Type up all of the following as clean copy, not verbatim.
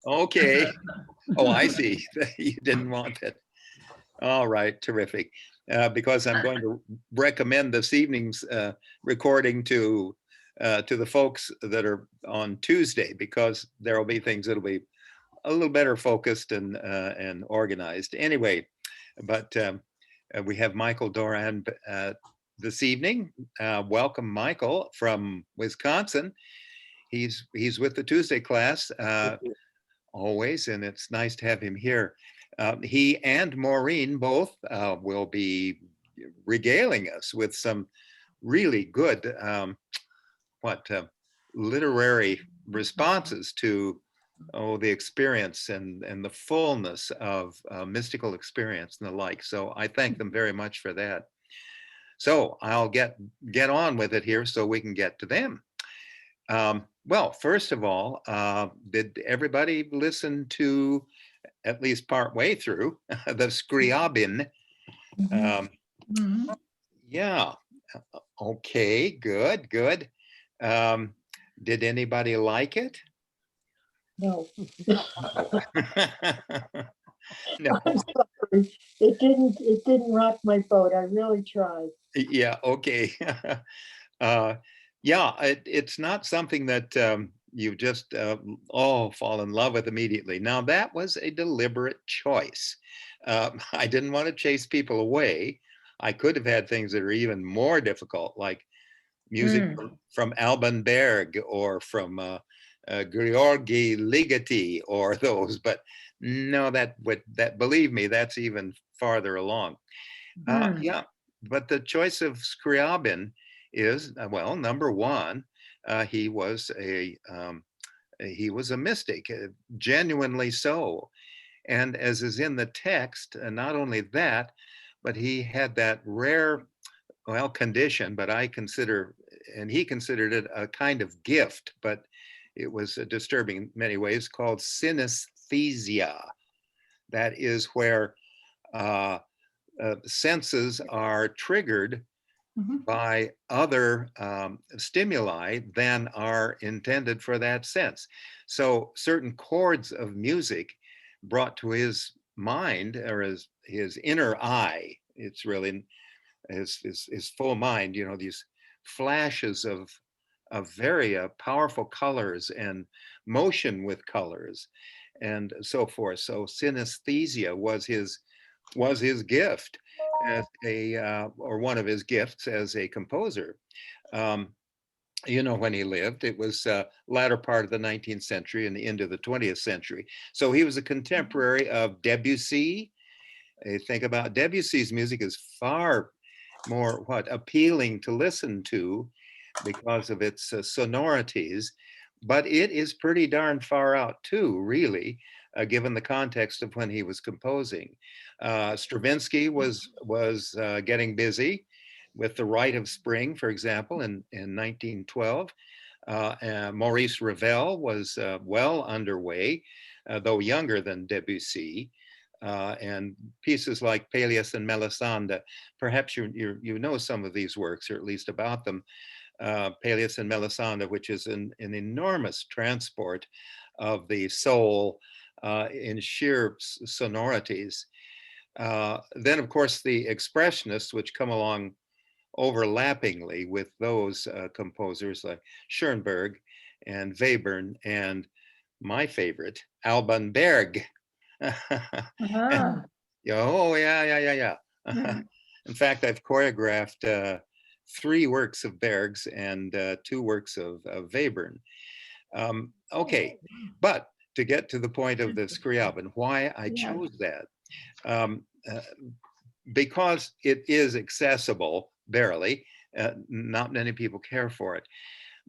Okay. Oh, I see. You didn't want that. All right, terrific. Because I'm going to recommend this evening's recording to the folks that are on Tuesday, because there will be things that'll be a little better focused and organized. Anyway, but we have Michael Doran this evening. Welcome, Michael from Wisconsin. He's with the Tuesday class always, and it's nice to have him here. He and Maureen both will be regaling us with some really good what literary responses to the experience and the fullness of mystical experience and the like. So I thank them very much for that. So I'll get on with it here so we can get to them. Well, first of all, did everybody listen to, at least part way through, the Scriabin? Um, Mhm. yeah. Okay, good, good. Um, did anybody like it? No, No. I'm sorry. It didn't rock my boat. I really tried. Yeah, okay. uh, yeah, it's not something that you just fall in love with immediately. Now, that was a deliberate choice. I didn't want to chase people away. I could have had things that are even more difficult, like music Mm. from Alban Berg or from Georgi Ligeti or those, but no, that believe me, that's even farther along. Mm. Yeah, but the choice of Scriabin is well, number one, he was a mystic, genuinely so, and as is in the text, not only that, but he had that rare, well, condition, but I consider, and he considered it a kind of gift, but it was disturbing in many ways, called synesthesia. That is where uh, senses are triggered Mhm. by other stimuli than are intended for that sense. So certain chords of music brought to his mind, or his inner eye, it's really his full mind, these flashes of very powerful colors and motion with colors and so forth. So synesthesia was his gift as or one of his gifts as a composer. Um, when he lived, it was latter part of the 19th century and the end of the 20th century. So he was a contemporary of Debussy. Think about Debussy's music is far more appealing to listen to because of its sonorities, but it is pretty darn far out too, really, given the context of when he was composing. Stravinsky was getting busy with The Rite of Spring, for example, in 1912. Maurice Ravel was well underway, though younger than Debussy. And pieces like Pelléas and Melisande, perhaps you know some of these works, or at least about them. Pelléas and Melisande, which is an enormous transport of the soul in sheer sonorities. Then, of course, the expressionists, which come along overlappingly with those composers like Schoenberg and Webern and my favorite, Alban Berg. Ah. Oh, yeah, yeah, yeah, yeah. Mm. In fact, I've choreographed 3 works of Berg's and 2 works of Webern. Okay, but to get to the point of the Scriabin, why I Yeah. chose that, um, uh, because it is accessible, barely. Not many people care for it.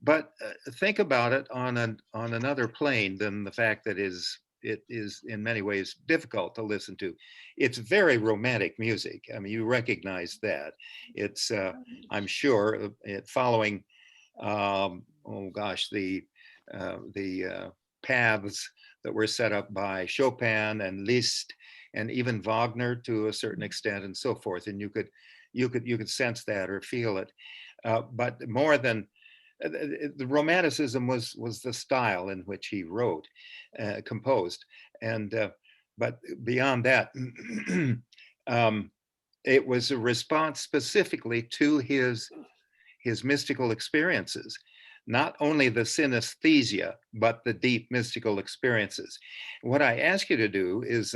But think about it on another plane than the fact that it is in many ways difficult to listen to. It's very romantic music. I mean, you recognize that. It's I'm sure following oh gosh, the paths that were set up by Chopin and Liszt and even Wagner to a certain extent and so forth. And you could sense that or feel it. But more than the Romanticism was the style in which he wrote, composed, and but beyond that, um, it was a response specifically to his mystical experiences, not only the synesthesia, but the deep mystical experiences. What I ask you to do is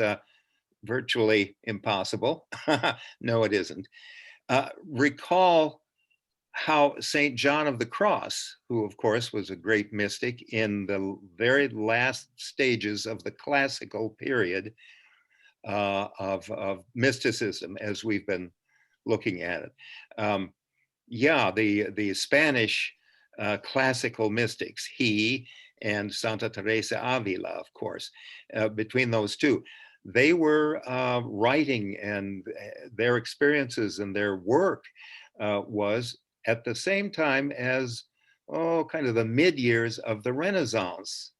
virtually impossible. No, it isn't. Recall how St. John of the Cross, who of course was a great mystic in the very last stages of the classical period of mysticism, as we've been looking at it. Yeah, the Spanish classical mystics, he and Santa Teresa Avila, of course, between those two, they were writing, and their experiences and their work was at the same time as, oh, kind of the mid years of the Renaissance.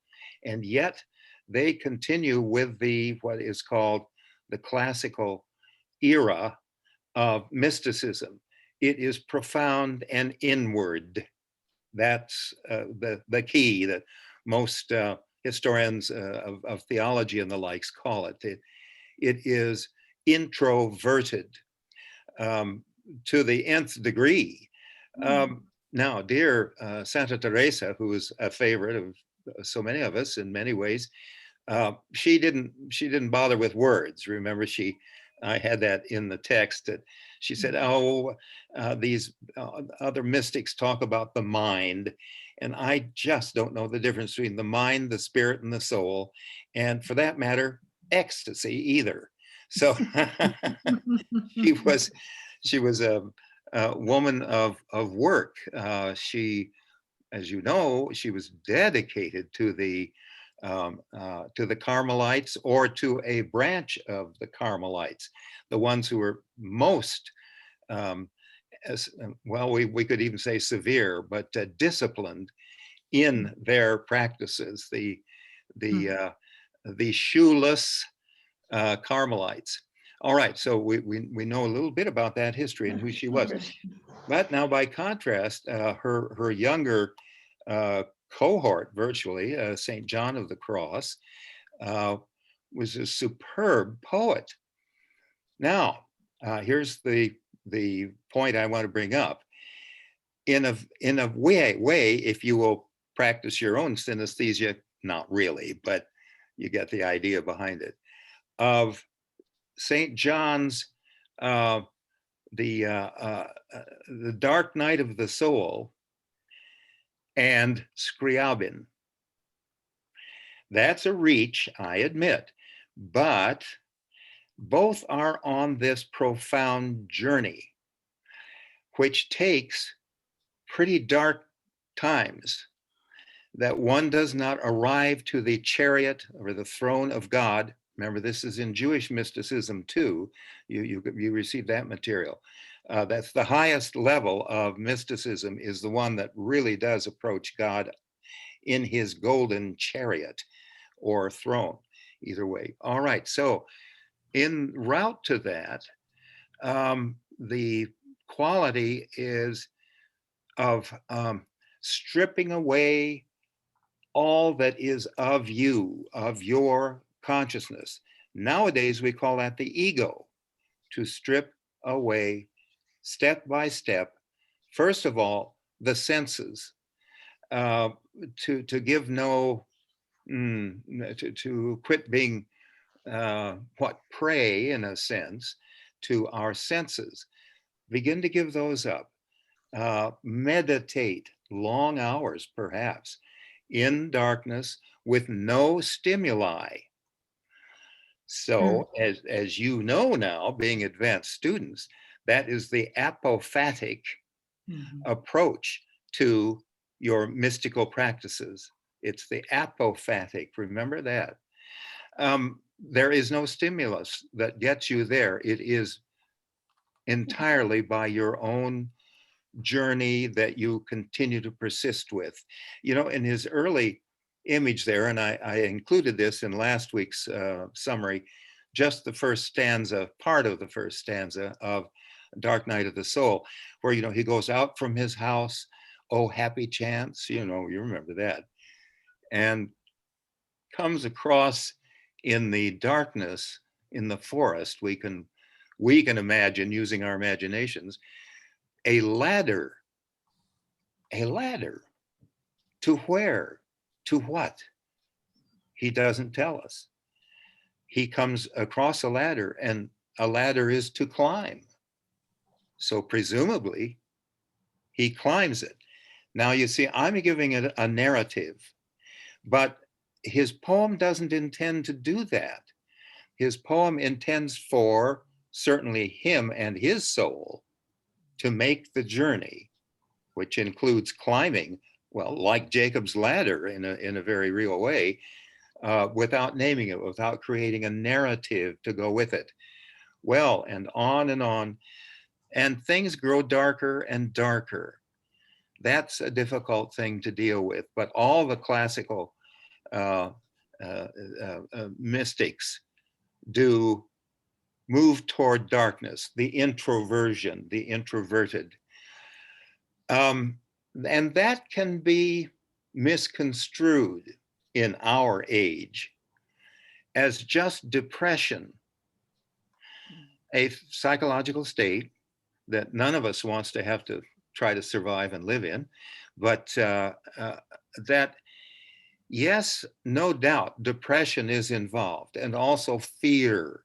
And yet they continue with the what is called the classical era of mysticism. It is profound and inward. That's the key that most historians of theology and the likes call it. It is introverted to the nth degree. Now, dear Santa Teresa, who is a favorite of so many of us in many ways, she didn't bother with words. Remember, I had that in the text that she said, "Oh, these other mystics talk about the mind, and I just don't know the difference between the mind, the spirit, and the soul, and for that matter, ecstasy either." So she was a woman of work. She, as you know, she was dedicated to the Carmelites, or to a branch of the Carmelites, the ones who were most, well, we could even say severe, but disciplined in their practices, the shoeless Carmelites. All right, so we know a little bit about that history and who she was. But now, by contrast, her younger cohort, virtually, St. John of the Cross, was a superb poet. Now, here's the point I want to bring up. In a way, if you will practice your own synesthesia, not really, but you get the idea behind it, of St. John's, the Dark Night of the Soul and Scriabin. That's a reach, I admit, but both are on this profound journey, which takes pretty dark times, that one does not arrive to the chariot or the throne of God. Remember, this is in Jewish mysticism too. You receive that material. That's the highest level of mysticism, is the one that really does approach God in his golden chariot or throne, either way. All right, so en route to that, the quality is of stripping away all that is of you, of your consciousness. Nowadays, we call that the ego, to strip away step by step, first of all, the senses, to give no, to quit being prey, in a sense, to our senses. Begin to give those up. Meditate long hours, perhaps, in darkness with no stimuli. So, as you know now, being advanced students, that is the apophatic approach to your mystical practices. It's the apophatic, remember that. There is no stimulus that gets you there. It is entirely by your own journey that you continue to persist with. You know, in his early image there, and I included this in last week's summary, just the first stanza, part of the first stanza of Dark Night of the Soul, where, you know, he goes out from his house "Oh, happy chance," you know, you remember that, and comes across in the darkness in the forest. We can imagine, using our imaginations, a ladder. A ladder to where? To what? He doesn't tell us. He comes across a ladder, and a ladder is to climb. So presumably he climbs it. Now you see, I'm giving it a narrative, but his poem doesn't intend to do that. His poem intends for certainly him and his soul to make the journey, which includes climbing, well, like Jacob's ladder in a very real way, without naming it, without creating a narrative to go with it. Well, and on and on. And things grow darker and darker. That's a difficult thing to deal with. But all the classical uh, mystics do move toward darkness, the introversion, the introverted. And that can be misconstrued in our age as just depression, a psychological state that none of us wants to have to try to survive and live in, but that, yes, no doubt, depression is involved, and also fear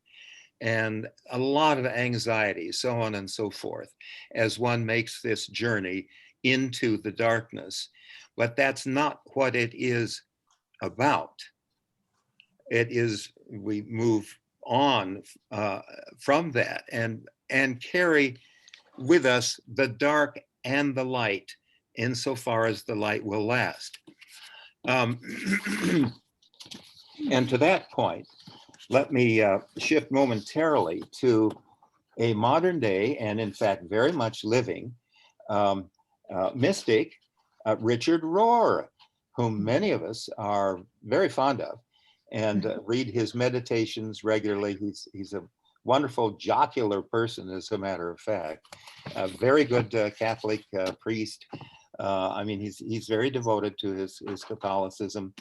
and a lot of anxiety, so on and so forth, as one makes this journey into the darkness. But that's not what it is about. It is, we move on from that and carry with us the dark and the light, insofar as the light will last. And to that point, let me shift momentarily to a modern day, and in fact, very much living mystic, Richard Rohr, whom many of us are very fond of and read his meditations regularly. He's a wonderful jocular person, as a matter of fact. A very good Catholic priest. I mean, he's very devoted to his Catholicism,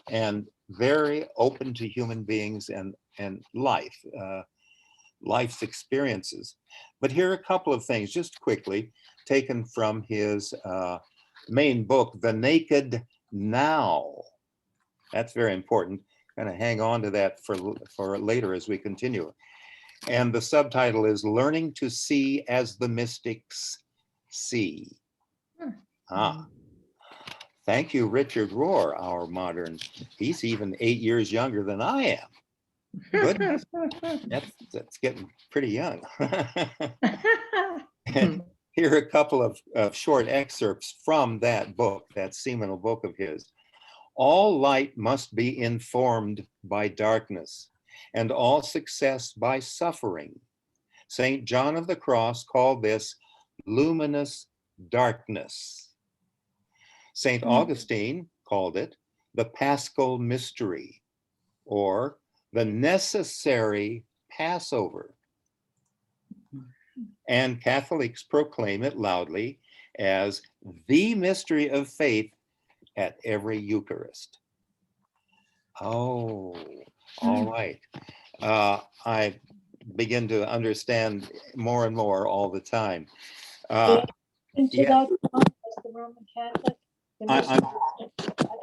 and very open to human beings and life, life's experiences. But here are a couple of things, just quickly, taken from his main book, The Naked Now. That's very important. Kind of hang on to that for later as we continue. And the subtitle is Learning to See as the Mystics See. Thank you, Richard Rohr, our modern. He's even 8 years younger than I am. Goodness, that's getting pretty young. Here are a couple of short excerpts from that book, that seminal book of his. All light must be informed by darkness, and all success by suffering. St. John of the Cross called this luminous darkness. St. Augustine called it the Paschal mystery, or the necessary Passover. And Catholics proclaim it loudly as the mystery of faith at every Eucharist. Oh, all right. I begin to understand more and more all the time. Into Yeah. that as the Roman Catholic, I'm, I'd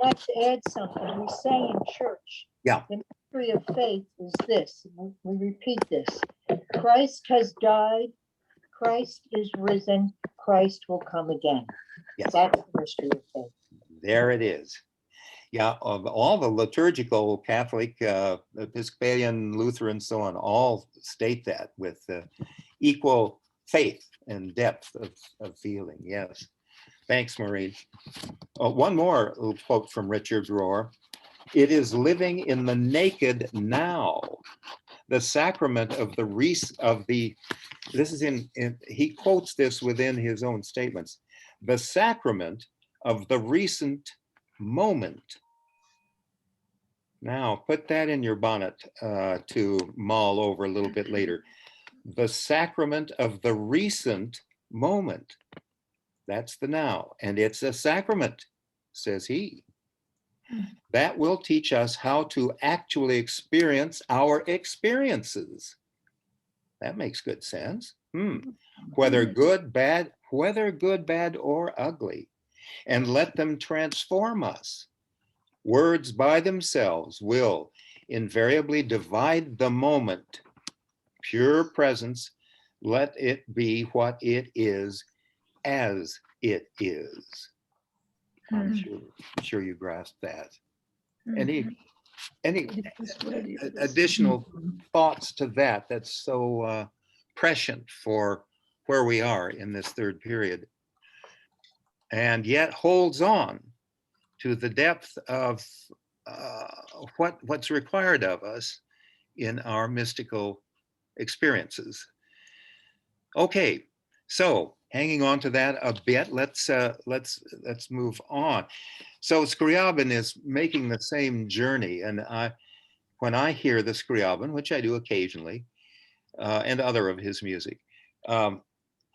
like to add something. We say in church, Yeah. the mystery of faith is this. We repeat this. Christ has died. Christ is risen. Christ will come again. Yes. That's the mystery of faith. There it is. Yeah, of all the liturgical Catholic, Episcopalian, Lutheran, so on, all state that with equal faith and depth of feeling. Yes. Thanks, Marie. One more quote from Richard Rohr. It is living in the naked now, the sacrament of this is he quotes this within his own statements, the sacrament of the recent moment. Now, put that in your bonnet to mull over a little bit later. The sacrament of the recent moment. That's the now. And it's a sacrament, says he. That will teach us how to actually experience our experiences. That makes good sense. Whether good, bad, or ugly, and let them transform us. Words by themselves will invariably divide the moment. Pure presence, let it be what it is as it is. I'm sure you grasp that. Any additional thoughts to that? That's so prescient for where we are in this third period, and yet holds on to the depth of what's required of us in our mystical experiences. Okay, so hanging on to that a bit, let's move on. So Scriabin is making the same journey, and when I hear the Scriabin, which I do occasionally, and other of his music,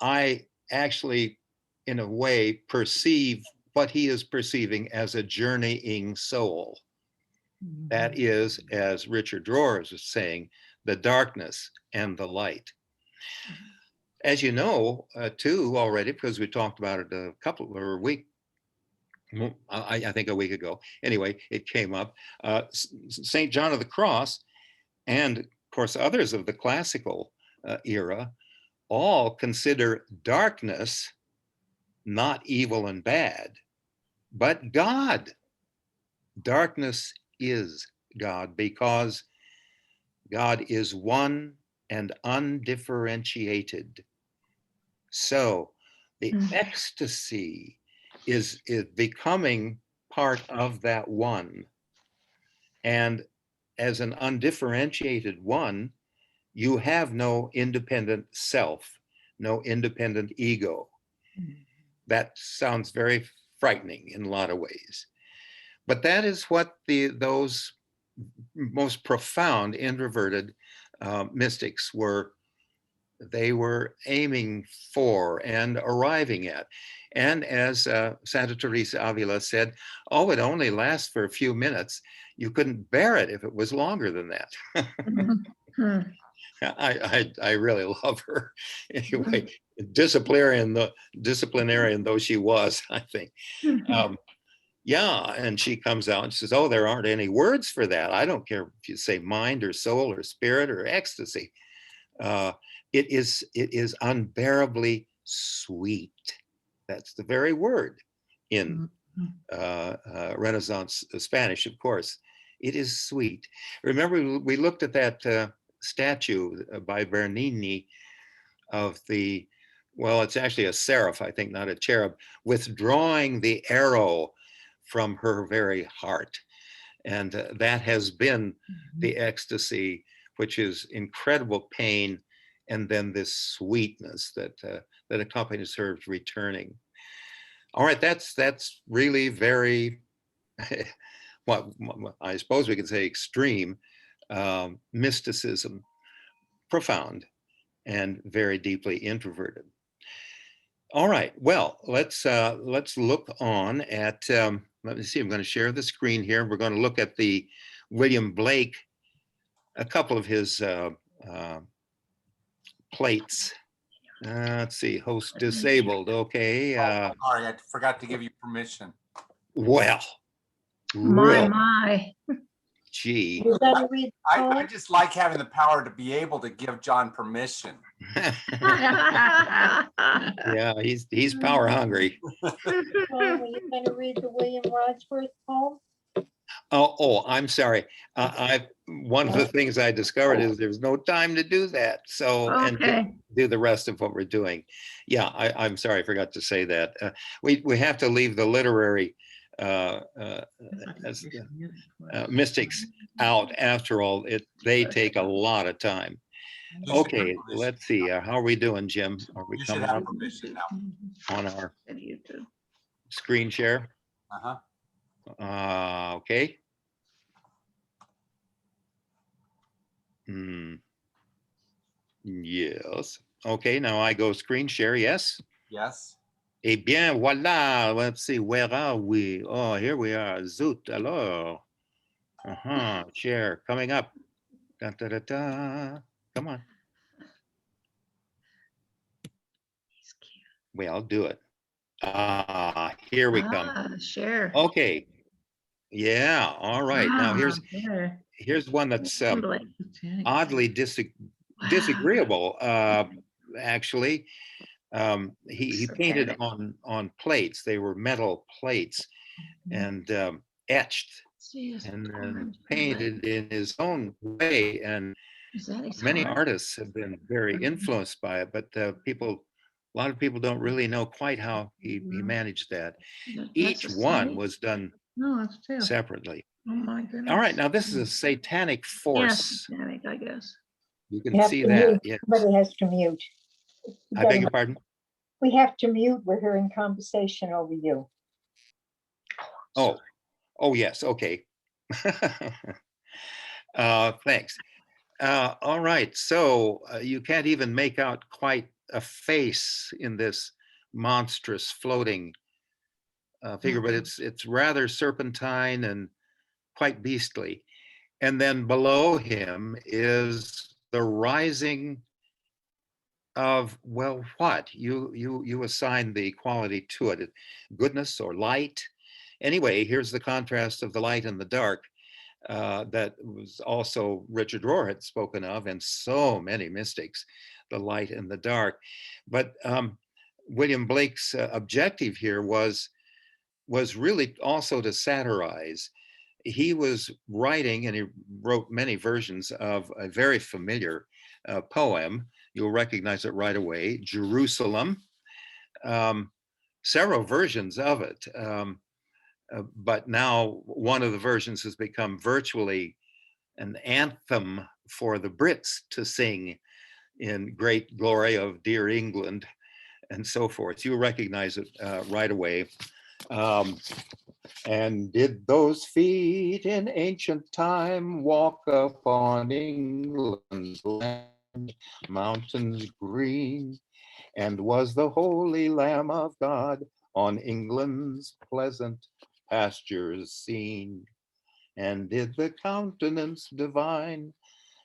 I actually, in a way, perceive what he is perceiving as a journeying soul. That is, as Richard Rohr is saying, the darkness and the light. As you know, too, already, because we talked about it a couple or a week, I think a week ago. Anyway, it came up. St. John of the Cross, and of course others of the classical era, all consider darkness not evil and bad, but God. Darkness is God because God is one and undifferentiated. So the ecstasy is becoming part of that one. And as an undifferentiated one, you have no independent self, no independent ego. That sounds very frightening in a lot of ways. But that is what those most profound introverted mystics were. They were aiming for and arriving at. And as Santa Teresa Avila said, oh, it only lasts for a few minutes. You couldn't bear it if it was longer than that. I really love her. Anyway, disciplinarian though she was, I think. Yeah, and she comes out and says, oh, there aren't any words for that. I don't care if you say mind or soul or spirit or ecstasy. It is unbearably sweet. That's the very word in Renaissance Spanish, of course. It is sweet. Remember, we looked at that statue by Bernini of the, well, it's actually a seraph, I think, not a cherub, withdrawing the arrow from her very heart. And that has been the ecstasy, which is incredible pain, and then this sweetness that accompanies her returning. All right, that's really very, well, I suppose we could say extreme mysticism, profound and very deeply introverted. All right, well, let's look on at, let me see, I'm going to share the screen here. We're going to look at the William Blake, a couple of his plates. Let's see, host disabled, okay. Sorry, I forgot to give you permission. Well, My. gee. You gotta read the I poem. just like having the power to be able to give John permission. Yeah, he's power hungry. Poem, are you gonna read the William Wordsworth poem? Oh, I'm sorry. One of the things I discovered is there's no time to do that. So, and do the rest of what we're doing. Yeah, I'm sorry, I forgot to say that. We have to leave the literary mystics out. After all, they take a lot of time. Okay, let's see. How are we doing, Jim? Are we You should coming have up permission now. on our screen share? Okay. Yes. Okay, now I go screen share, yes? Yes. Eh bien, voilà. Let's see. Where are we? Oh, here we are. Zoot. Alors. Share coming up. Da, da, da, da. Come on. He's cute. Well, do it. Here we come. Share. Okay. Yeah. All right. Now There. here's one that's Totally. oddly Wow. disagreeable. Actually, he painted Satanic. on plates. They were metal plates and etched Jesus, and then orange painted in his own way. And Is that his many heart? artists have been very influenced by it, but a lot of people don't really know quite how he managed that. That's Each a one snake? was done No, that's two. separately. Oh my goodness. All right, now this is a satanic Yeah, force. satanic, I guess. You You can have see to that. mute. Yes. Somebody has to mute. I beg your pardon? We have to mute. We're hearing conversation over you. Oh, yes. Okay. Thanks. All right. So you can't even make out quite a face in this monstrous floating figure, but it's rather serpentine and quite beastly. And then below him is the rising of, well, what you assign the quality to it, goodness or light. Anyway, here's the contrast of the light and the dark that was also Richard Rohr had spoken of, and so many mystics, the light and the dark. But William Blake's objective here was really also to satirize. He was writing, and he wrote many versions of a very familiar poem. You'll recognize it right away, Jerusalem. Several versions of it, but now one of the versions has become virtually an anthem for the Brits to sing in great glory of dear England and so forth. You recognize it right away. And did those feet in ancient time walk upon England's land, mountains green? And was the Holy Lamb of God on England's pleasant pastures seen? And did the countenance divine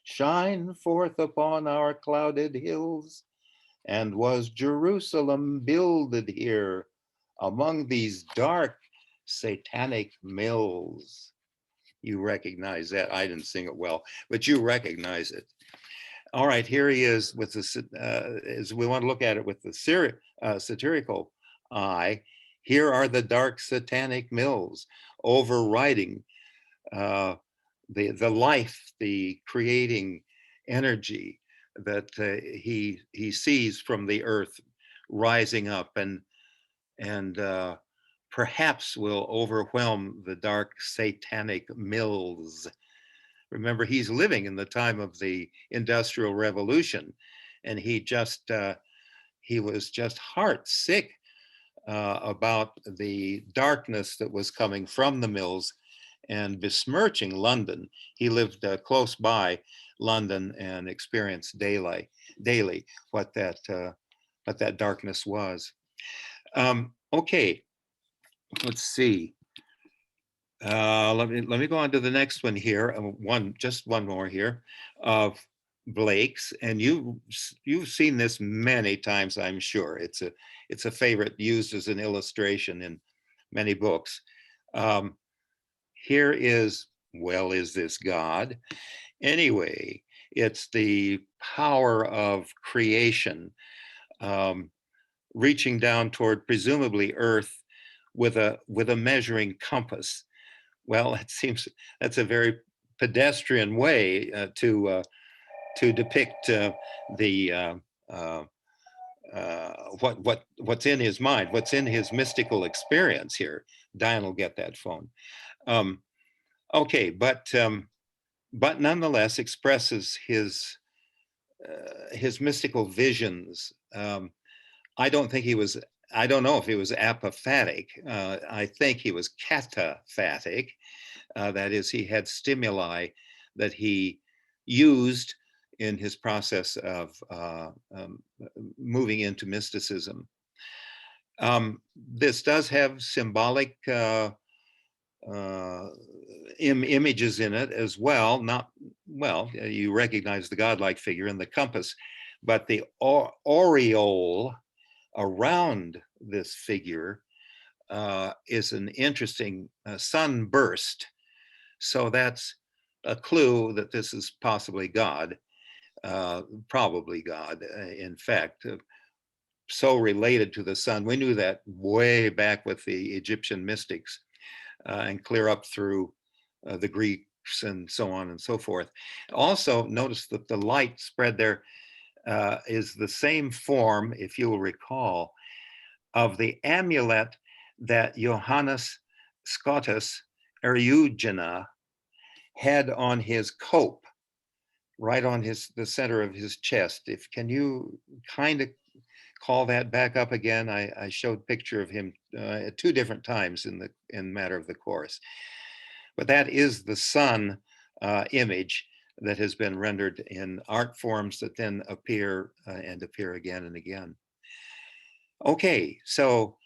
shine forth upon our clouded hills? And was Jerusalem builded here among these dark satanic mills? You recognize that. I didn't sing it well, but you recognize it. All right, here he is with the, as we want to look at it with the satirical eye. Here are the dark satanic mills overriding the life, the creating energy that he sees from the earth rising up and perhaps will overwhelm the dark satanic mills. Remember, he's living in the time of the Industrial Revolution, and he was just heart sick about the darkness that was coming from the mills and besmirching London. He lived close by London and experienced daily what that darkness was. Okay, let's see. Let me go on to the next one here. Just one more here of Blake's, and you've seen this many times, I'm sure. It's a favorite used as an illustration in many books. Here is, well, is this God? Anyway, it's the power of creation reaching down toward presumably Earth with a measuring compass. Well, it seems that's a very pedestrian way to depict what's in his mind, what's in his mystical experience here. Diane will get that phone. Okay, but nonetheless expresses his mystical visions. I don't know if he was apophatic. I think he was cataphatic. That is, he had stimuli that he used in his process of moving into mysticism. This does have symbolic images in it as well. Not well, you recognize the godlike figure in the compass, but the aureole around this figure is an interesting sunburst. So that's a clue that this is possibly God, probably God, in fact. So related to the sun. We knew that way back with the Egyptian mystics and clear up through the Greeks and so on and so forth. Also, notice that the light spread there is the same form, if you will recall, of the amulet that Johannes Scotus Eriugena had on his cope, right on the center of his chest. Can you kind of call that back up again? I showed picture of him at 2 different times in matter of the course. But that is the sun image that has been rendered in art forms that then appear and appear again and again. Okay, so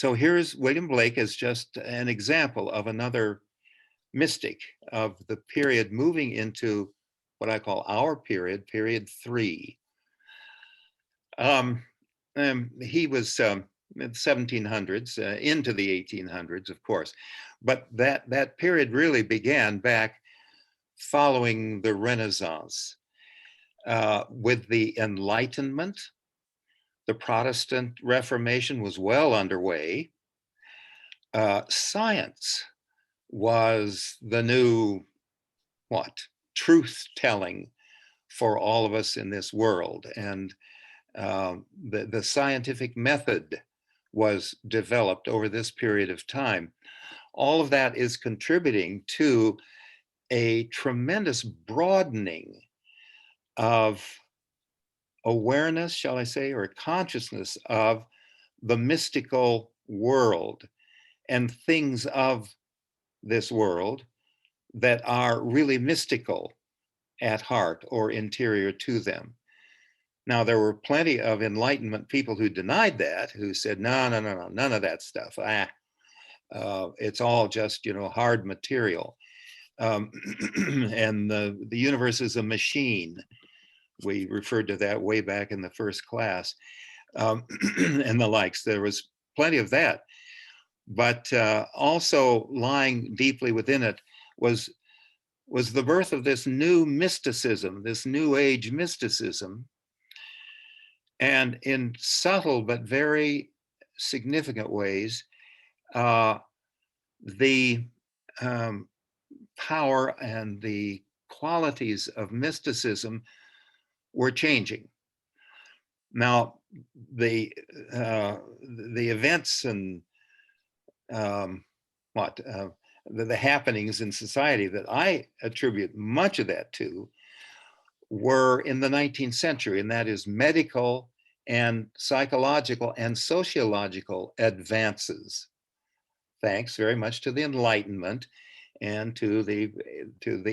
here's William Blake as just an example of another mystic of the period moving into what I call our period, period 3. He was in the 1700s into the 1800s, of course, but that period really began back following the Renaissance with the Enlightenment. The Protestant Reformation was well underway. Science was the new truth telling for all of us in this world, and the scientific method was developed over this period of time. All of that is contributing to a tremendous broadening of awareness, shall I say, or consciousness of the mystical world and things of this world that are really mystical at heart or interior to them. Now, there were plenty of Enlightenment people who denied that, who said, no, none of that stuff. It's all just, hard material. And the universe is a machine. We referred to that way back in the first class, and the likes. There was plenty of that. But also lying deeply within it was the birth of this new mysticism, this new age mysticism. And in subtle but very significant ways, the power and the qualities of mysticism were changing. Now, the events and the happenings in society that I attribute much of that to were in the 19th century, and that is medical and psychological and sociological advances, thanks very much to the Enlightenment and to the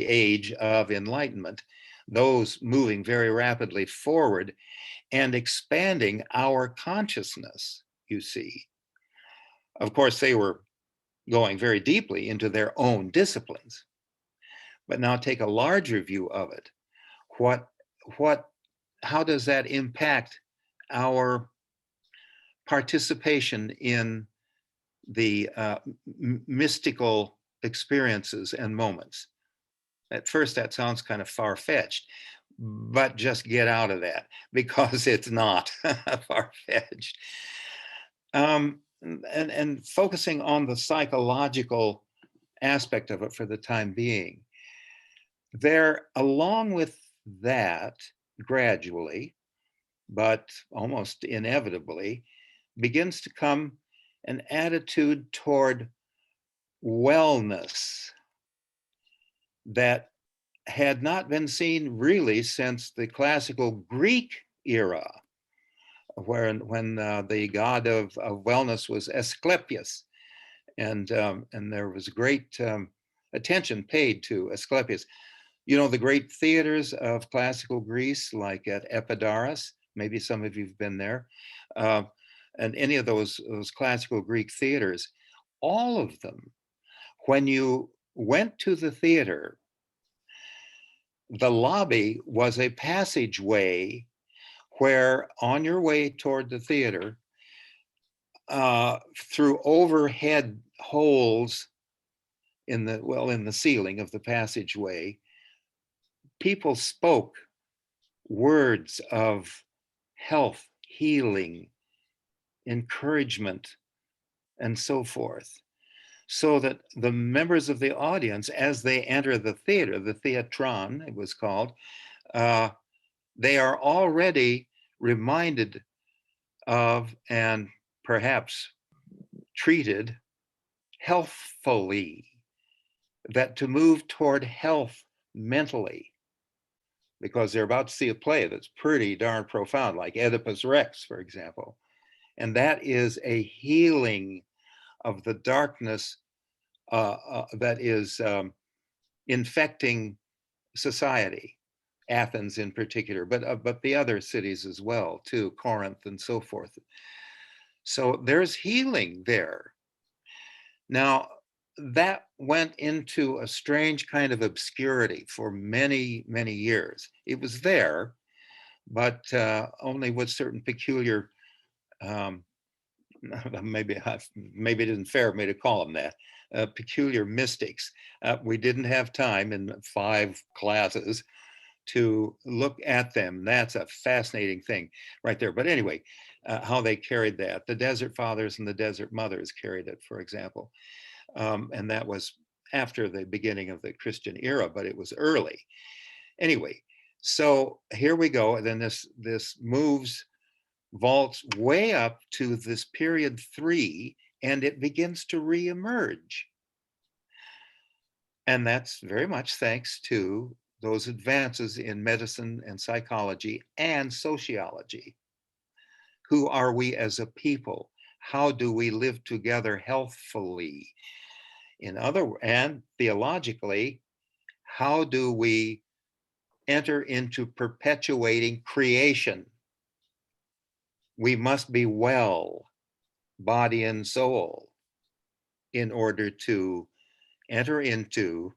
age of enlightenment, those moving very rapidly forward and expanding our consciousness, you see. Of course, they were going very deeply into their own disciplines. But now take a larger view of it. How does that impact our participation in the mystical experiences and moments? At first, that sounds kind of far-fetched, but just get out of that, because it's not far-fetched. And focusing on the psychological aspect of it for the time being, there, along with that, gradually, but almost inevitably, begins to come an attitude toward wellness that had not been seen really since the classical Greek era, when the god of wellness was Asclepius, and there was great attention paid to Asclepius. The great theaters of classical Greece, like at Epidaurus, maybe some of you've been there. and any of those classical Greek theaters, all of them, when you went to the theater, the lobby was a passageway where on your way toward the theater, through overhead holes in the ceiling of the passageway, people spoke words of health, healing, encouragement, and so forth. So that the members of the audience, as they enter the theater, the theatron, it was called, they are already reminded of and perhaps treated healthfully, that to move toward health mentally, because they're about to see a play that's pretty darn profound, like Oedipus Rex, for example. And that is a healing of the darkness that is infecting society, Athens in particular, but the other cities as well, too, Corinth and so forth. So there's healing there. Now, that went into a strange kind of obscurity for many, many years. It was there, but only with certain peculiar, maybe it isn't fair of me to call them that, peculiar mystics. We didn't have time in 5 classes to look at them. That's a fascinating thing right there. But anyway, how they carried that. The Desert Fathers and the Desert Mothers carried it, for example. And that was after the beginning of the Christian era, but it was early. Anyway, so here we go. And then this vaults way up to this period 3, and it begins to reemerge. And that's very much thanks to those advances in medicine and psychology and sociology. Who are we as a people? How do we live together healthfully? And theologically, how do we enter into perpetuating creation? We must be well, body and soul, in order to enter into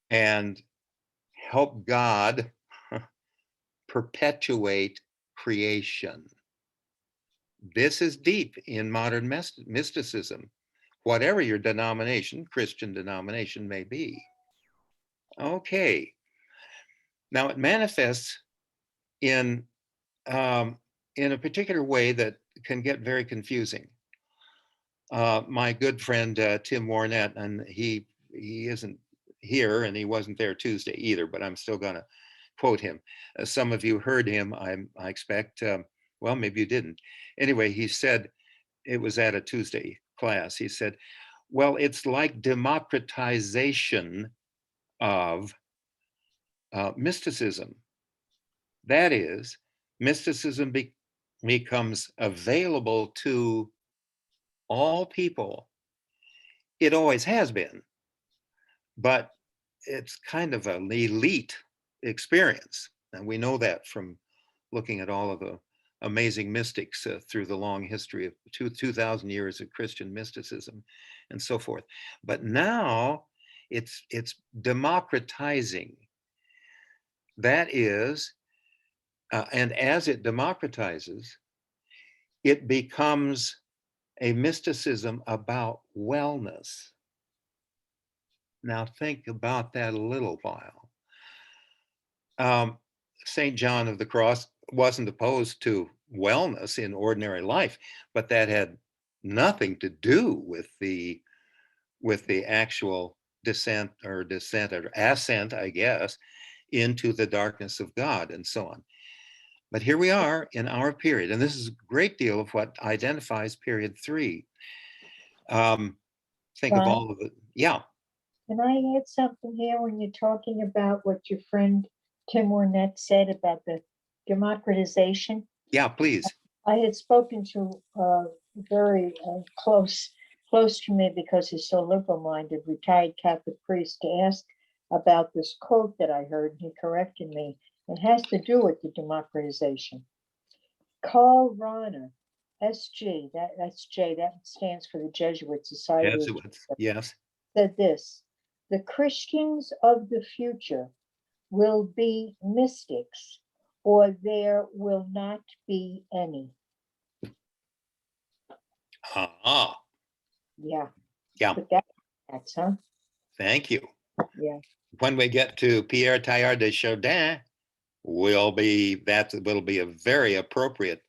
and help God perpetuate creation. This is deep in modern mysticism, whatever your denomination, Christian denomination may be. Okay. Now it manifests in a particular way that can get very confusing. My good friend Tim Warnett, and he isn't here, and he wasn't there Tuesday either, but I'm still going to quote him. Some of you heard him, I expect. Well, maybe you didn't. Anyway, he said, it was at a Tuesday class, he said, well, it's like democratization of mysticism. That is, mysticism becomes available to all people. It always has been, but it's kind of an elite experience. And we know that from looking at all of the amazing mystics through the long history of 2,000 years of Christian mysticism and so forth. But now it's democratizing. That is, and as it democratizes, it becomes a mysticism about wellness. Now think about that a little while. St. John of the Cross wasn't opposed to wellness in ordinary life, but that had nothing to do with the actual descent or ascent, I guess, into the darkness of God and so on. But here we are in our period, and this is a great deal of what identifies period 3. Think of all of it. Yeah. Can I add something here when you're talking about what your friend Tim Ornette said about the democratization? Yeah, please. I had spoken to a very close to me, because he's so liberal-minded, retired Catholic priest, to ask about this quote that I heard, and he corrected me. It has to do with the democratization. Karl Rahner SG, that's J, that stands for the Jesuit Society, Jesuits, yes. said this: the Christians of the future will be mystics, or there will not be any. Ah, Yeah, yeah, but that's, huh? thank you. Yeah, When we get to Pierre Teilhard de Chardin, will be a very appropriate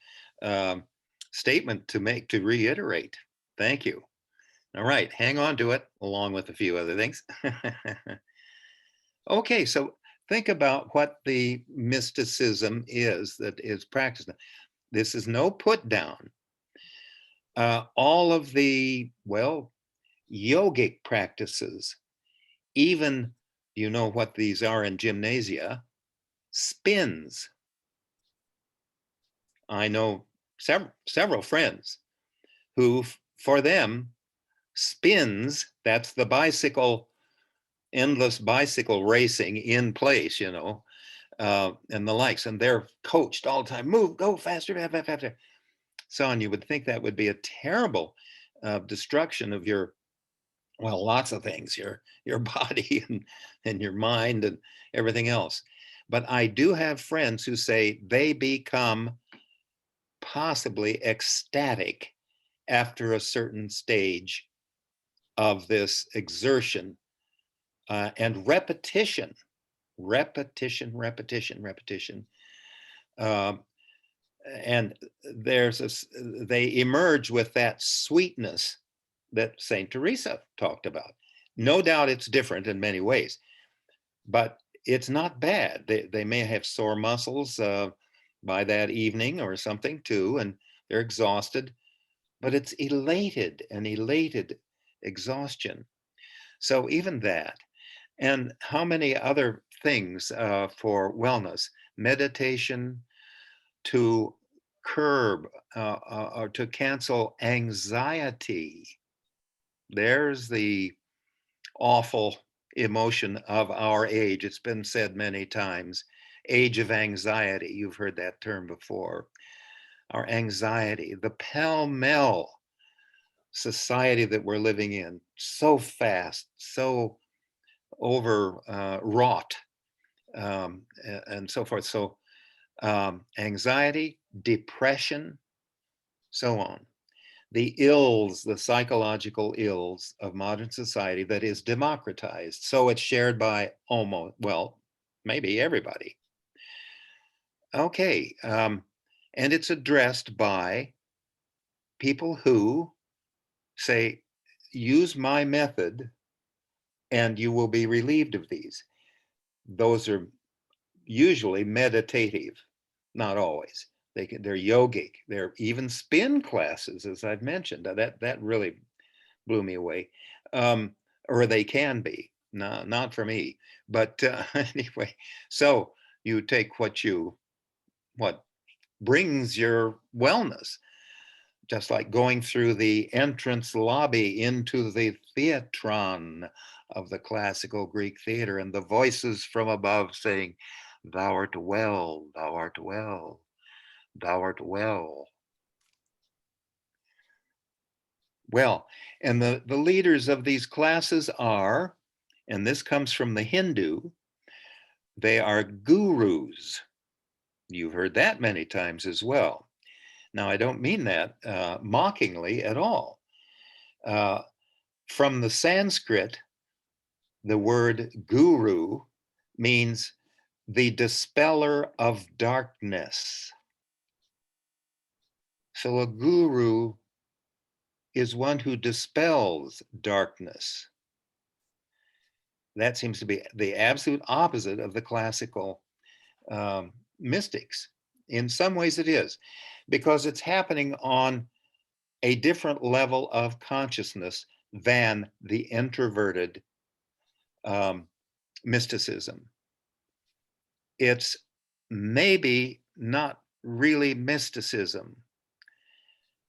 um, statement to make, to reiterate. Thank you. All right, hang on to it along with a few other things. Okay, so think about what the mysticism is that is practiced. This is no put down. All of the, well, yogic practices, even, you know what these are in gymnasia, spins. I know several friends who, for them, spins, that's the bicycle, endless bicycle racing in place, and the likes. And they're coached all the time, move, go faster, faster. So, and you would think that would be a terrible destruction of your, well, lots of things, your body and your mind and everything else. But I do have friends who say they become possibly ecstatic after a certain stage of this exertion and repetition. Um, and they emerge with that sweetness that Saint Teresa talked about. No doubt it's different in many ways, but it's not bad. They may have sore muscles by that evening or something too, and they're exhausted, but it's elated exhaustion. So even that, and how many other things for wellness, meditation to curb or to cancel anxiety. There's the awful emotion of our age. It's been said many times, age of anxiety. You've heard that term before. Our anxiety, the pell-mell society that we're living in, so fast, so overwrought, and so forth. So anxiety, depression, so on. The ills, the psychological ills of modern society that is democratized. So it's shared by almost, well, maybe everybody. Okay. And it's addressed by people who say, use my method and you will be relieved of these. Those are usually meditative, not always. They're yogic. They're even spin classes, as I've mentioned. That really blew me away. Or they can be, not for me. But anyway, so you take what brings your wellness, just like going through the entrance lobby into the theatron of the classical Greek theater, and the voices from above saying, "Thou art well, thou art well, thou art well." Well, and the leaders of these classes are, and this comes from the Hindu, they are gurus. You've heard that many times as well. Now, I don't mean that mockingly at all. From the Sanskrit, the word guru means the dispeller of darkness. So a guru is one who dispels darkness. That seems to be the absolute opposite of the classical mystics. In some ways it is, because it's happening on a different level of consciousness than the introverted mysticism. It's maybe not really mysticism.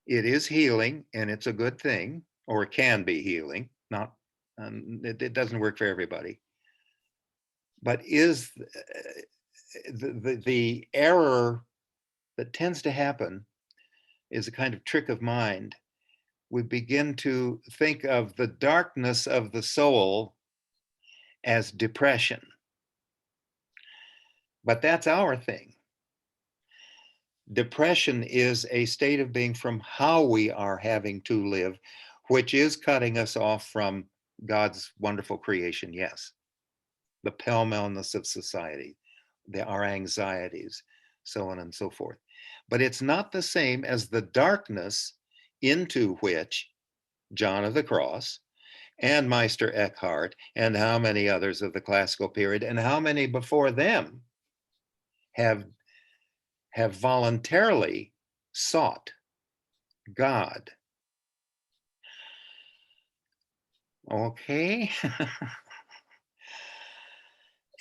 It is healing, and it's a good thing, or it can be healing. Not, it doesn't work for everybody. But is the error that tends to happen is a kind of trick of mind. We begin to think of the darkness of the soul as depression. But that's our thing. Depression is a state of being from how we are having to live, which is cutting us off from God's wonderful creation, yes. The pell-mellness of society, our anxieties, so on and so forth. But it's not the same as the darkness into which John of the Cross and Meister Eckhart and how many others of the classical period and how many before them have voluntarily sought God. Okay.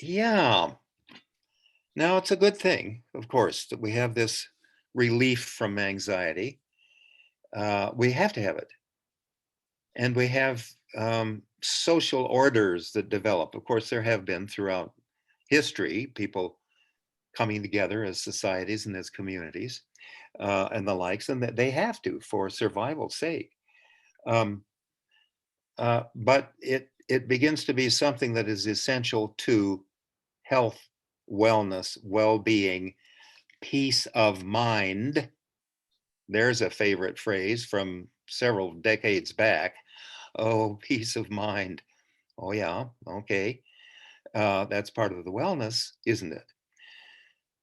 Yeah. Now it's a good thing, of course, that we have this relief from anxiety. We have to have it. And we have social orders that develop. Of course, there have been throughout history, people coming together as societies and as communities and the likes, and that they have to for survival's sake. But it begins to be something that is essential to health, wellness, well-being, peace of mind. There's a favorite phrase from several decades back. Oh, peace of mind. Oh yeah, okay. That's part of the wellness, isn't it?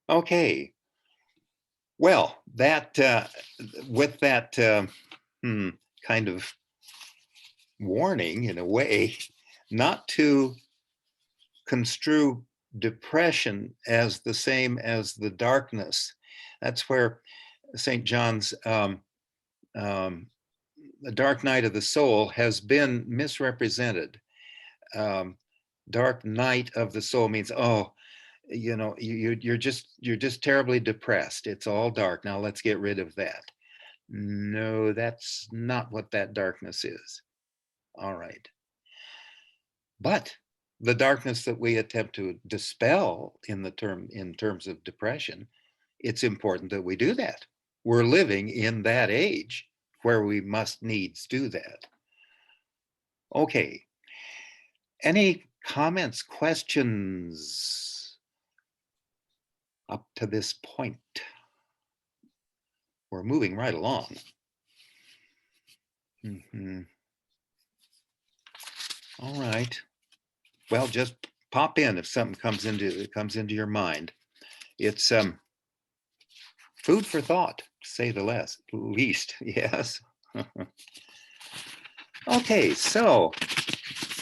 Okay. Well, that with that kind of warning, in a way, not to construe depression as the same as the darkness. That's where St. John's The Dark Night of the Soul has been misrepresented. Dark night of the soul means, oh, you know, you're just terribly depressed. It's all dark. Now let's get rid of that. No, that's not what that darkness is. All right. But the darkness that we attempt to dispel in terms of depression, it's important that we do that. We're living in that age where we must needs do that. Okay. Any comments, questions up to this point? We're moving right along. All right. Well, just pop in if something comes into your mind. It's food for thought, to say the least. Yes. Okay, so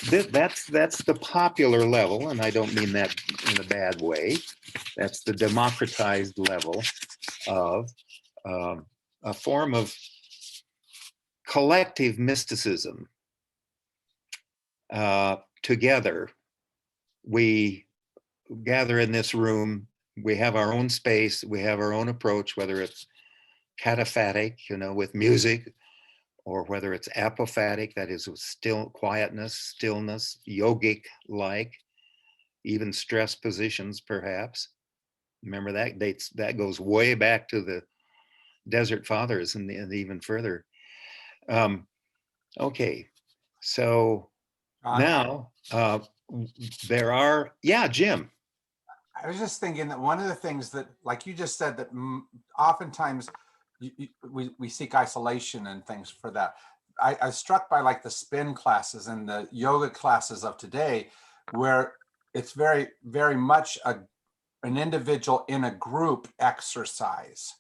that's the popular level, and I don't mean that in a bad way. That's the democratized level of a form of collective mysticism. Together, we gather in this room. We have our own space. We have our own approach, whether it's cataphatic, with music, or whether it's apophatic, that is with still quietness, stillness, yogic-like, even stress positions, perhaps. Remember that goes way back to the Desert Fathers and even further. Okay, so now there are, yeah, Jim. I was just thinking that one of the things that, like you just said, that oftentimes we seek isolation and things for that. I was struck by like the spin classes and the yoga classes of today, where it's very, very much an individual in a group exercise.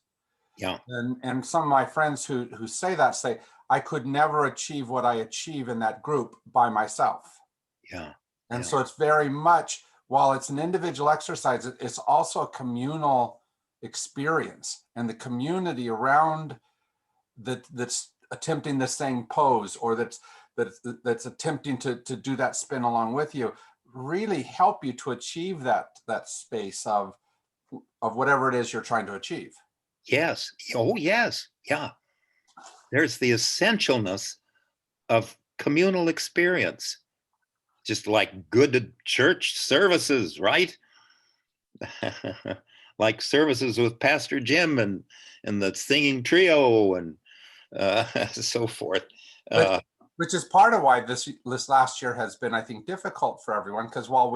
Yeah. And some of my friends who say that say, I could never achieve what I achieve in that group by myself. Yeah. And so it's very much, while it's an individual exercise, it's also a communal experience, and the community around that's attempting the same pose, or that's attempting to do that spin along with you, really help you to achieve that space of whatever it is you're trying to achieve. Yes. Oh, yes. Yeah. There's the essentialness of communal experience, just like good church services, right? like services with Pastor Jim and the singing trio and so forth. But which is part of why this last year has been, I think, difficult for everyone, because while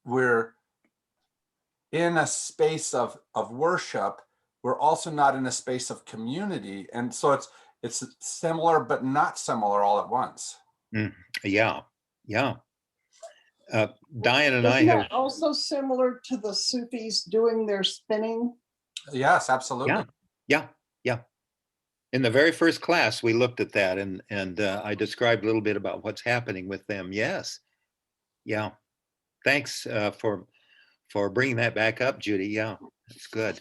we're in a space of worship, we're also not in a space of community, and so it's similar but not similar all at once. Yeah, yeah. Diane and I Isn't have, that also similar to the Sufis doing their spinning? Yes, absolutely. yeah, yeah. In the very first class, we looked at that, and I described a little bit about what's happening with them. Yes, yeah. Thanks for bringing that back up, Judy. Yeah, that's good.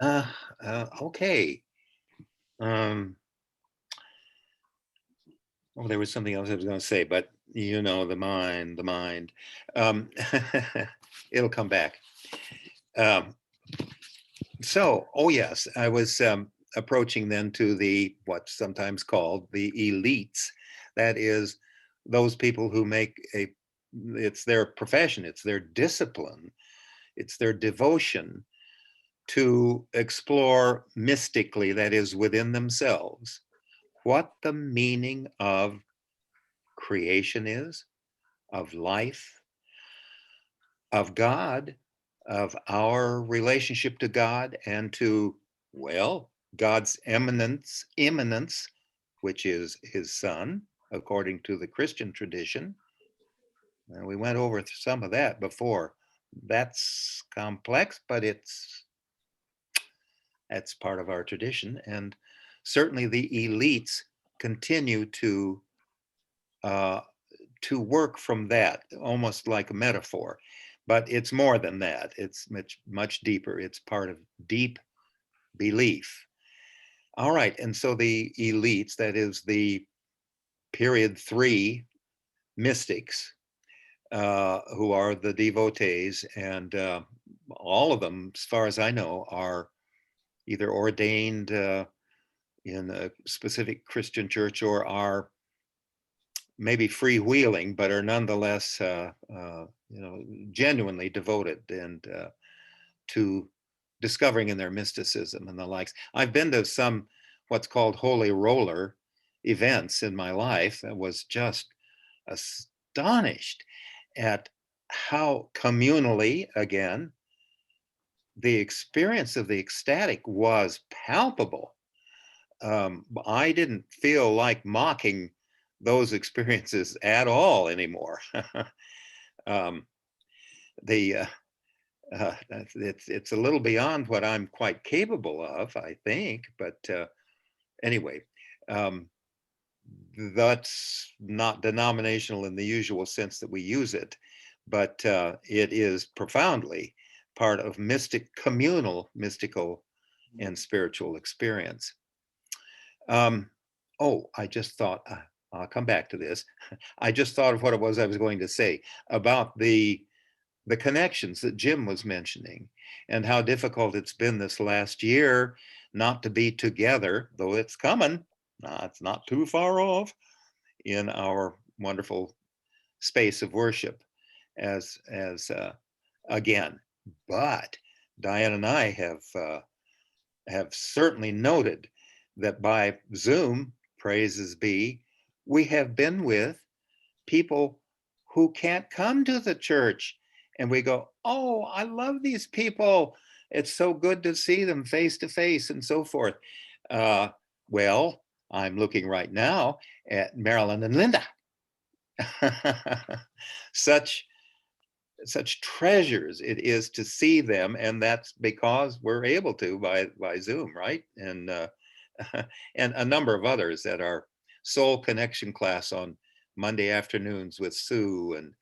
Okay. Oh, there was something else I was going to say, but you know, the mind. Um, it'll come back. So, oh yes, I was approaching then to the what's sometimes called the elites. That is, those people who make it's their profession, it's their discipline, it's their devotion to explore mystically, that is, within themselves, what the meaning of creation is, of life, of God, of our relationship to God and to, well, God's immanence, which is his son, according to the Christian tradition. And we went over some of that before. That's complex, but that's part of our tradition. And certainly the elites continue to work from that, almost like a metaphor. But it's more than that. It's much deeper. It's part of deep belief. All right, and so the elites, that is the period 3 mystics, who are the devotees, and all of them, as far as I know, are either ordained in a specific Christian church or are maybe freewheeling, but are nonetheless, genuinely devoted and to discovering in their mysticism and the likes. I've been to some what's called holy roller events in my life. I was just astonished at how communally, again, the experience of the ecstatic was palpable. I didn't feel like mocking those experiences at all anymore. um, the it's a little beyond what I'm quite capable of, I think. But anyway, um, that's not denominational in the usual sense that we use it, but it is profoundly part of mystical and spiritual experience. Oh, I just thought, I'll come back to this. I just thought of what it was I was going to say about the connections that Jim was mentioning and how difficult it's been this last year not to be together, though it's coming. It's not too far off in our wonderful space of worship as again. But Diane and I have certainly noted that by Zoom, praises be, we have been with people who can't come to the church. And we go, oh, I love these people. It's so good to see them face to face and so forth. Well, I'm looking right now at Marilyn and Linda. such treasures it is to see them, and that's because we're able to by Zoom, right? And and a number of others at our Soul Connection class on Monday afternoons with Sue and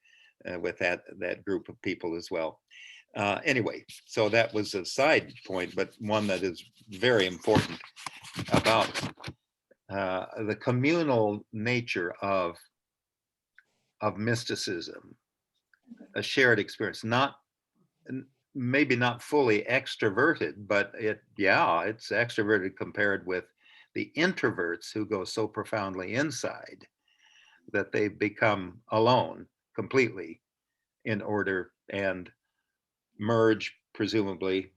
with that group of people as well. Anyway, so that was a side point, but one that is very important about the communal nature of mysticism, a shared experience, not maybe not fully extroverted, but it's extroverted compared with the introverts who go so profoundly inside that they become alone completely in order and merge, presumably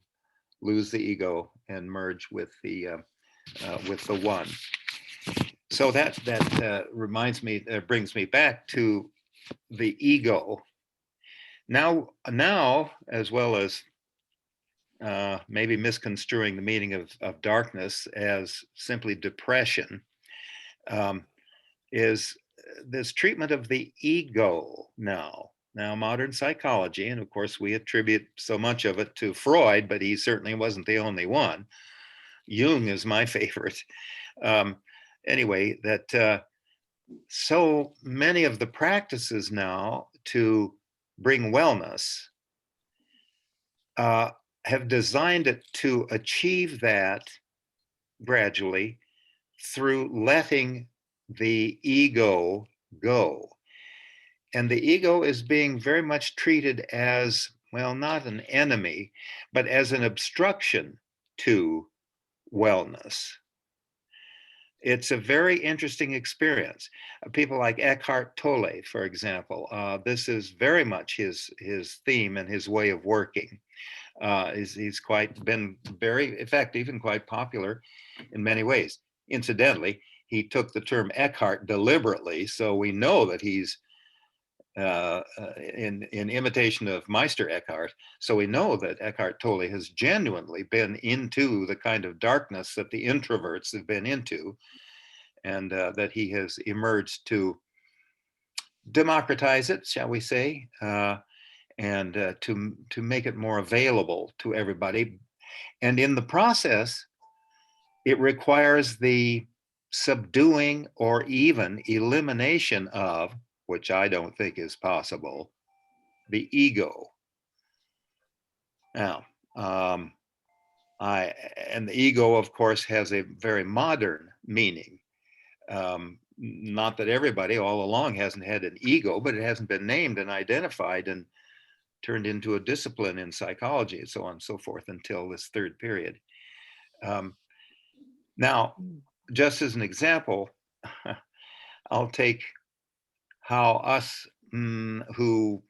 lose the ego and merge with the one. So that reminds me, brings me back to the ego. Now, as well as maybe misconstruing the meaning of darkness as simply depression, is this treatment of the ego now. Now, modern psychology, and of course, we attribute so much of it to Freud, but he certainly wasn't the only one. Jung is my favorite. Anyway, that so many of the practices now to bring wellness have designed it to achieve that gradually through letting the ego go. And the ego is being very much treated as, well, not an enemy, but as an obstruction to wellness. It's a very interesting experience. People like Eckhart Tolle, for example, this is very much his theme and his way of working. He's quite been very effective and quite popular in many ways. Incidentally, he took the term Eckhart deliberately, so we know that he's in imitation of Meister Eckhart. So we know that Eckhart Tolle has genuinely been into the kind of darkness that the introverts have been into, and that he has emerged to democratize it, shall we say, and to make it more available to everybody. And in the process, it requires the subduing or even elimination of, which I don't think is possible, the ego. Now, and the ego, of course, has a very modern meaning. Not that everybody all along hasn't had an ego, but it hasn't been named and identified and turned into a discipline in psychology and so on and so forth until this third period. Now, just as an example, I'll take how us who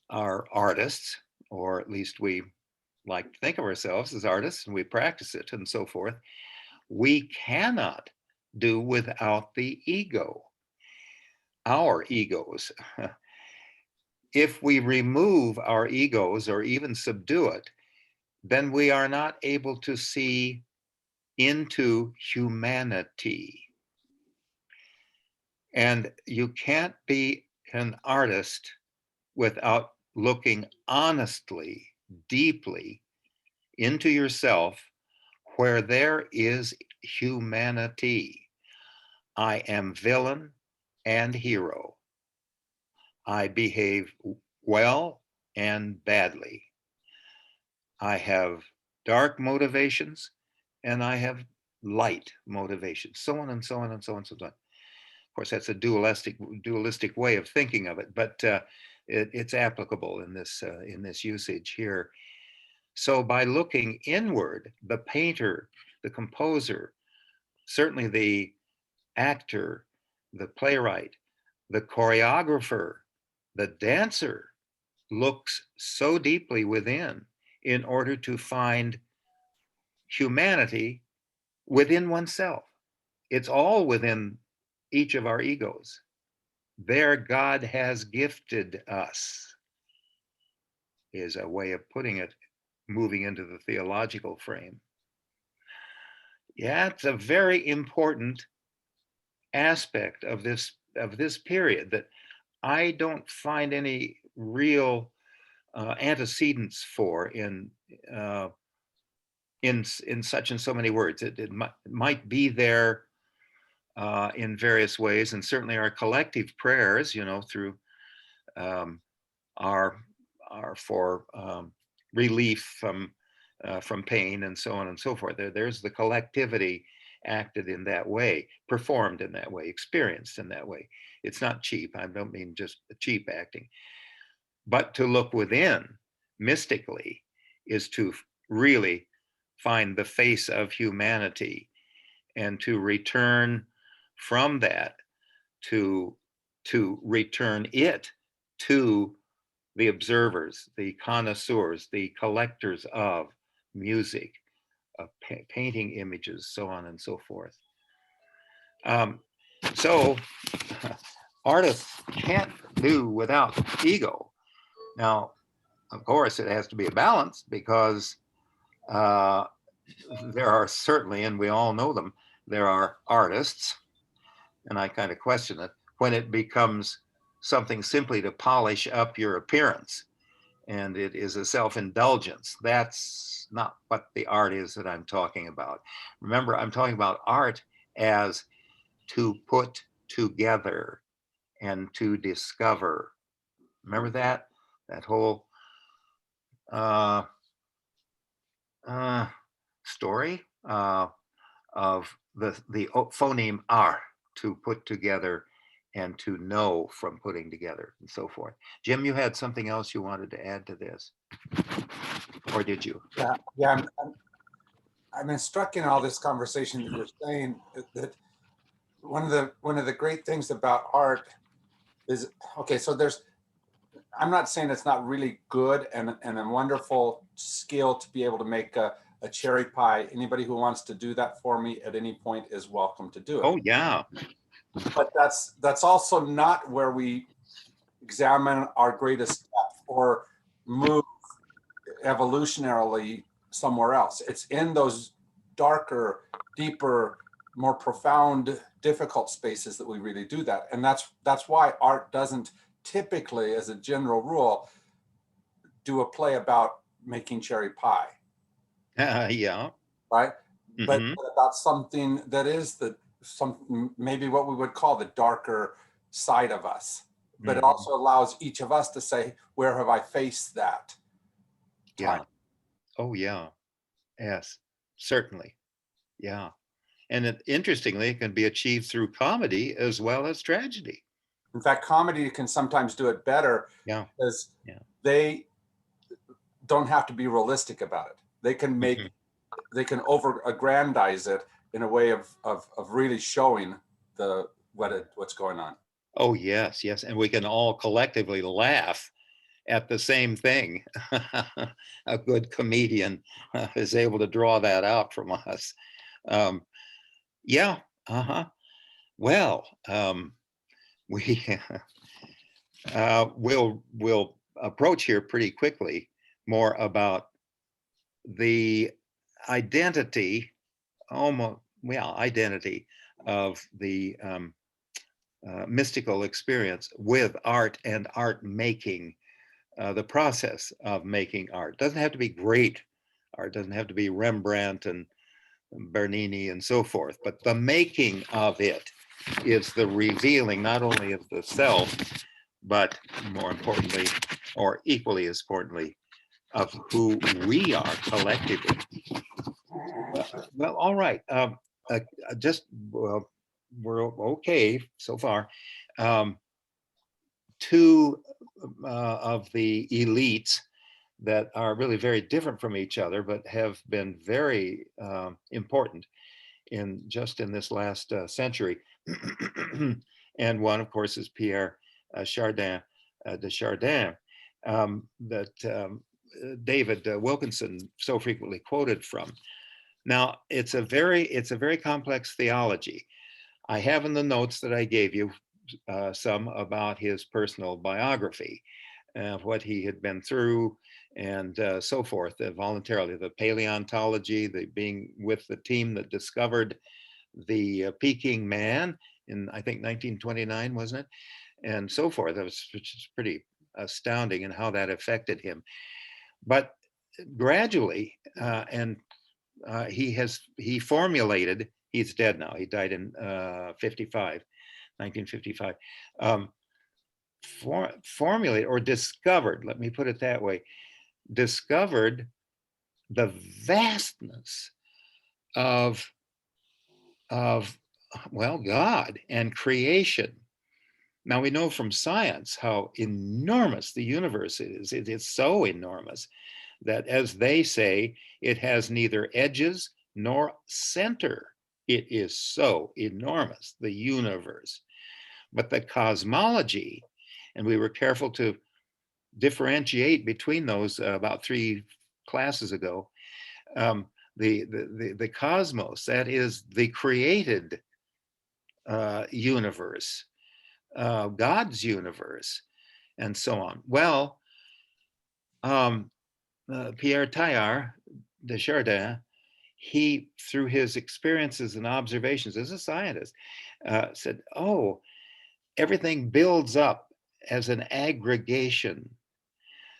are artists, or at least we like to think of ourselves as artists and we practice it and so forth, we cannot do without the ego, our egos. If we remove our egos or even subdue it, then we are not able to see into humanity. And you can't be an artist without looking honestly, deeply into yourself where there is humanity. I am villain and hero. I behave well and badly. I have dark motivations and I have light motivations, so on and so on and so on and so on. Of course, that's a dualistic way of thinking of it, but it's applicable in this usage here. So by looking inward, the painter, the composer, certainly the actor, the playwright, the choreographer, the dancer looks so deeply within in order to find humanity within oneself. It's all within each of our egos. There God has gifted us, is a way of putting it, moving into the theological frame. Yeah, it's a very important aspect of this period that I don't find any real antecedents for in such and so many words. It might be there in various ways, and certainly our collective prayers, through our for relief from pain and so on and so forth. There's the collectivity acted in that way, performed in that way, experienced in that way. It's not cheap. I don't mean just cheap acting, but to look within mystically is to really find the face of humanity and to return from that to return it to the observers, the connoisseurs, the collectors of music, of painting images, so on and so forth. So artists can't do without ego. Now, of course, it has to be a balance because there are certainly, and we all know them, there are artists, and I kind of question it, when it becomes something simply to polish up your appearance and it is a self-indulgence. That's not what the art is that I'm talking about. Remember, I'm talking about art as to put together and to discover. Remember that? That whole story of the phoneme R, to put together and to know from putting together and so forth. Jim, you had something else you wanted to add to this, or did you? Yeah. I'm been struck in all this conversation that you're saying that one of the great things about art is, okay, so I'm not saying it's not really good and a wonderful skill to be able to make a cherry pie. Anybody who wants to do that for me at any point is welcome to do it. Oh yeah. But that's also not where we examine our greatest step or move evolutionarily somewhere else. It's in those darker, deeper, more profound, difficult spaces that we really do that. And that's why art doesn't typically, as a general rule, do a play about making cherry pie. Yeah. Right? Mm-hmm. But about something that is maybe what we would call the darker side of us. But it also allows each of us to say, where have I faced that? Yeah. Oh yeah. Yes, certainly. Yeah. And interestingly, it can be achieved through comedy as well as tragedy. In fact, comedy can sometimes do it better because they don't have to be realistic about it. They can they can over aggrandize it in a way of really showing what's going on. Oh yes, yes. And we can all collectively laugh at the same thing. A good comedian is able to draw that out from us. Yeah. Well, we we'll approach here pretty quickly more about the identity of the mystical experience with art and art making. The process of making art doesn't have to be great art, doesn't have to be Rembrandt and Bernini and so forth, but the making of it is the revealing not only of the self, but more importantly, or equally as importantly, of who we are collectively. Well, all right. We're okay so far. Two of the elites that are really very different from each other, but have been very important in this last century. And one, of course, is Pierre Chardin de Chardin, that David Wilkinson so frequently quoted from. Now, it's a very complex theology. I have in the notes that I gave you some about his personal biography, what he had been through, and so forth, voluntarily, the paleontology, the being with the team that discovered the Peking man in, I think, 1929, wasn't it? And so forth. Which is pretty astounding in how that affected him. But gradually, he formulated, he's dead now, he died in 1955, formulated or discovered, let me put it that way, discovered the vastness of God and creation. Now we know from science how enormous the universe is. It's so enormous that, as they say, it has neither edges nor center. It is so enormous, the universe. But the cosmology, and we were careful to differentiate between those about 3 classes ago. The cosmos, that is the created universe, God's universe, and so on. Well, Pierre Teilhard de Chardin, he, through his experiences and observations as a scientist, said, oh, everything builds up as an aggregation.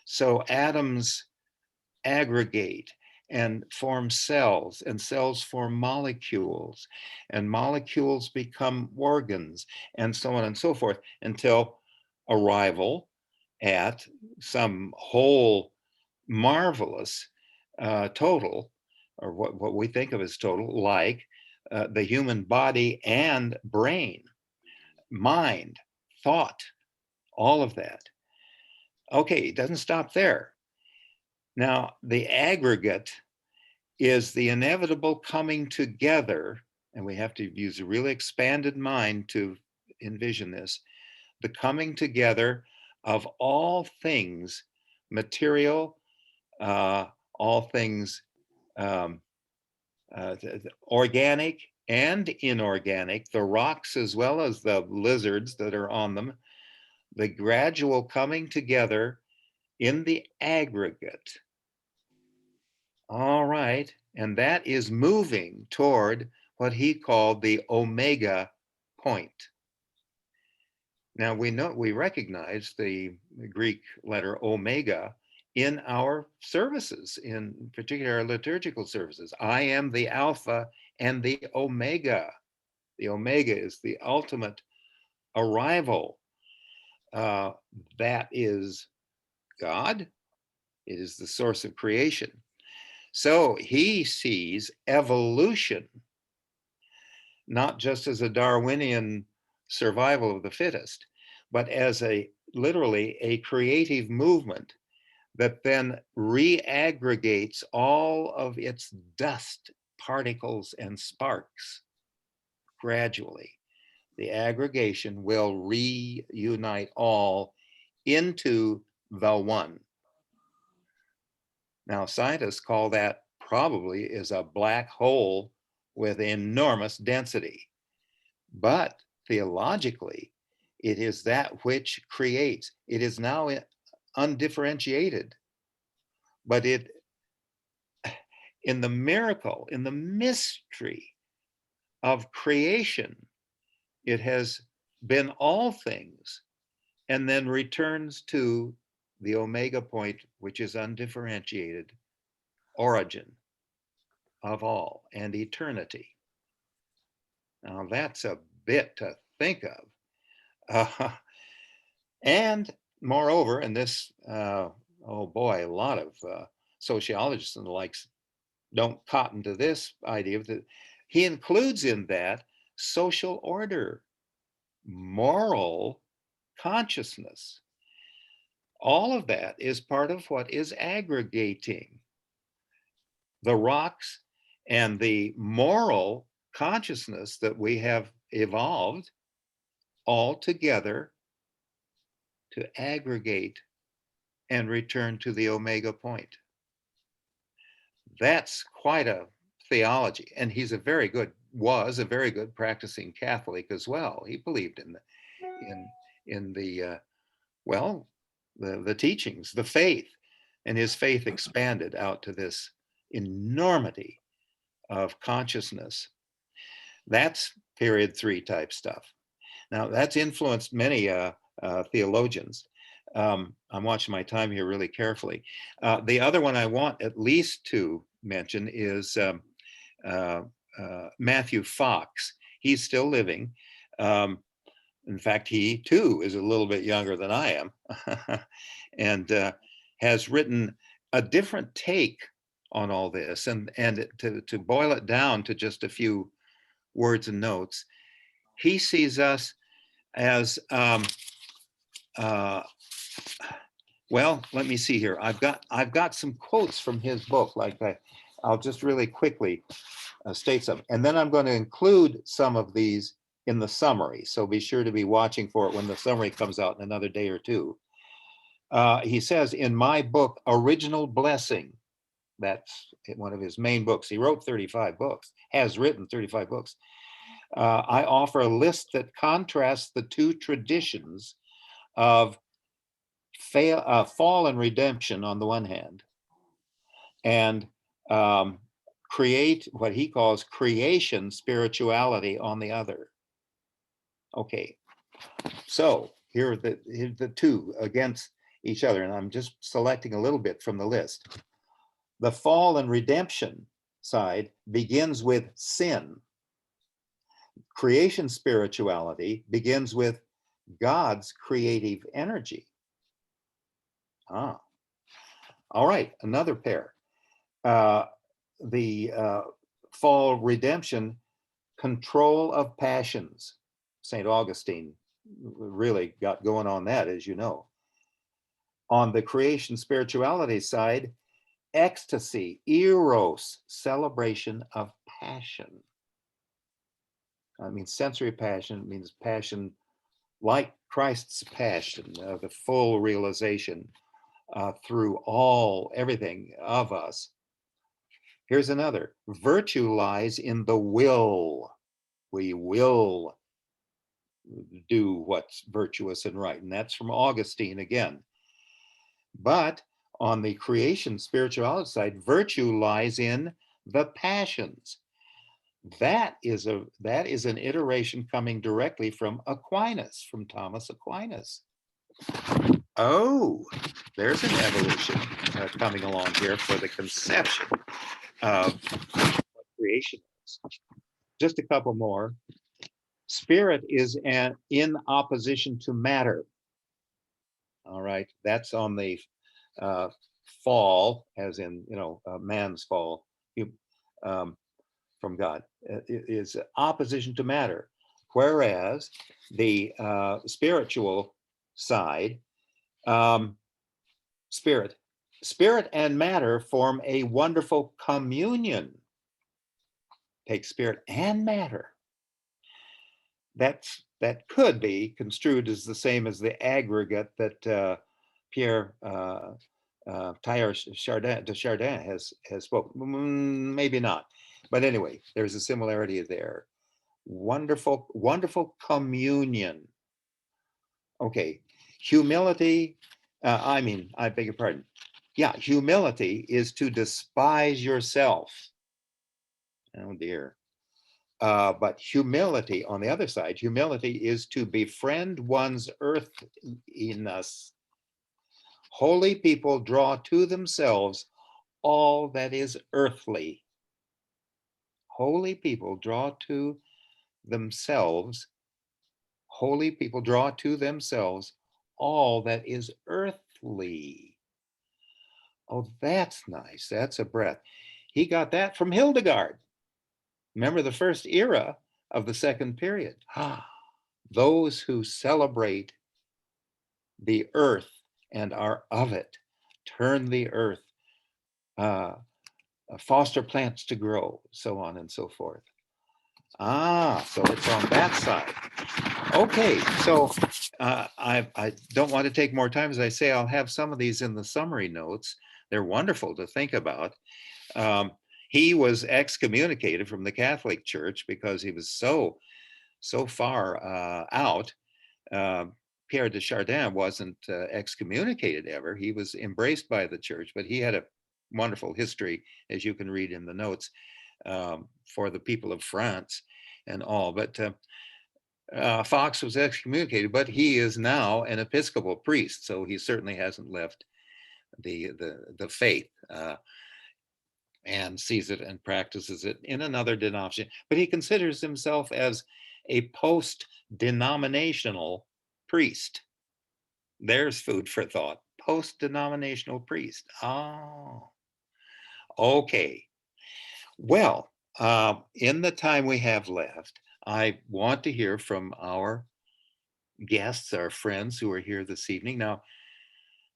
So atoms aggregate and form cells, and cells form molecules, and molecules become organs, and so on and so forth, until arrival at some whole marvelous total, or what we think of as total, like the human body and brain, mind, thought, all of that. Okay, it doesn't stop there. Now, the aggregate is the inevitable coming together, and we have to use a really expanded mind to envision this, the coming together of all things material, all things organic and inorganic, the rocks as well as the lizards that are on them, the gradual coming together in the aggregate. All right, and that is moving toward what he called the omega point. Now we recognize the Greek letter omega in our services, in particular our liturgical services. I am the Alpha and the Omega. The Omega is the ultimate arrival. That is God. It is the source of creation. So he sees evolution not just as a Darwinian survival of the fittest, but as literally a creative movement that then reaggregates all of its dust particles and sparks gradually. The aggregation will reunite all into the one. Now, scientists call that probably is a black hole with enormous density. But theologically, it is that which creates. It is now undifferentiated. But in the miracle, in the mystery of creation, it has been all things and then returns to the omega point, which is undifferentiated origin of all and eternity. Now that's a bit to think of. And moreover, and this, oh boy, a lot of sociologists and the likes don't cotton to this idea, that he includes in that social order, moral consciousness. All of that is part of what is aggregating the rocks and the moral consciousness that we have evolved all together to aggregate and return to the omega point. That's quite a theology. And he's was a very good practicing Catholic as well. He believed in the teachings, the faith, and his faith expanded out to this enormity of consciousness. That's period 3 type stuff. Now that's influenced many theologians. I'm watching my time here really carefully. The other one I want at least to mention is Matthew Fox. He's still living. In fact, he too is a little bit younger than I am and has written a different take on all this. And to boil it down to just a few words and notes, he sees us as, well, let me see here. I've got some quotes from his book, I'll just really quickly state some, and then I'm going to include some of these in the summary. So be sure to be watching for it when the summary comes out in another day or two. He says in my book, Original Blessing, that's one of his main books. He wrote 35 books, has written 35 books. I offer a list that contrasts the two traditions of fall and redemption on the one hand, and create what he calls creation spirituality on the other. Okay, so here are the two against each other, and I'm just selecting a little bit from the list. The fall and redemption side begins with sin. Creation spirituality begins with God's creative energy. All right, another pair. The fall redemption, control of passions. St. Augustine really got going on that, as you know. On the creation spirituality side, ecstasy, eros, celebration of passion. I mean, sensory passion means passion like Christ's passion, the full realization through everything of us. Here's another. Virtue lies in the will. We will do what's virtuous and right. And that's from Augustine again. But on the creation spirituality side, virtue lies in the passions. That is an iteration coming directly from Aquinas, from Thomas Aquinas. Oh, there's an evolution coming along here for the conception of what creation is. Just a couple more. Spirit is in opposition to matter. All right, that's on the fall, as in, man's fall from God, is opposition to matter. Whereas the spiritual side, spirit and matter form a wonderful communion. Take spirit and matter. That could be construed as the same as the aggregate that Pierre Teilhard de Chardin has spoken. Maybe not, but anyway, there's a similarity there. Wonderful, wonderful communion. Okay, humility. I beg your pardon. Yeah, humility is to despise yourself. Oh dear. But humility, on the other side, humility is to befriend one's earthiness. Holy people draw to themselves all that is earthly. Holy people draw to themselves all that is earthly. Oh, that's nice. That's a breath. He got that from Hildegard. Remember the first era of the second period. Those who celebrate the earth and are of it, turn the earth, foster plants to grow, so on and so forth. So it's on that side. Okay, so I don't want to take more time. As I say, I'll have some of these in the summary notes. They're wonderful to think about. He was excommunicated from the Catholic Church because he was so far out. Pierre de Chardin wasn't excommunicated ever. He was embraced by the church, but he had a wonderful history, as you can read in the notes, for the people of France and all. But Fox was excommunicated, but he is now an Episcopal priest, so he certainly hasn't left the faith. And sees it and practices it in another denomination. But he considers himself as a post-denominational priest. There's food for thought. Post-denominational priest. Oh, okay. Well, in the time we have left, I want to hear from our guests, our friends who are here this evening. Now,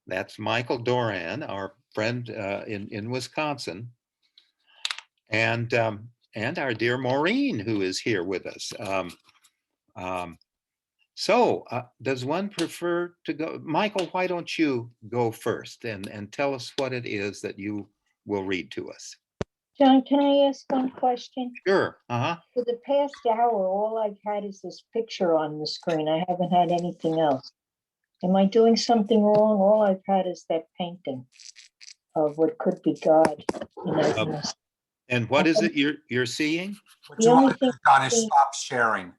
that's Michael Doran, our friend in Wisconsin, and our dear Maureen, who is here with us. So, does one prefer to go? Michael, why don't you go first and tell us what it is that you will read to us? John, can I ask one question? Sure. Uh-huh. For the past hour, all I've had is this picture on the screen. I haven't had anything else. Am I doing something wrong? All I've had is that painting of what could be God. In this. And what is it you're seeing? What The you only want to thing do, Don, is being- stop sharing.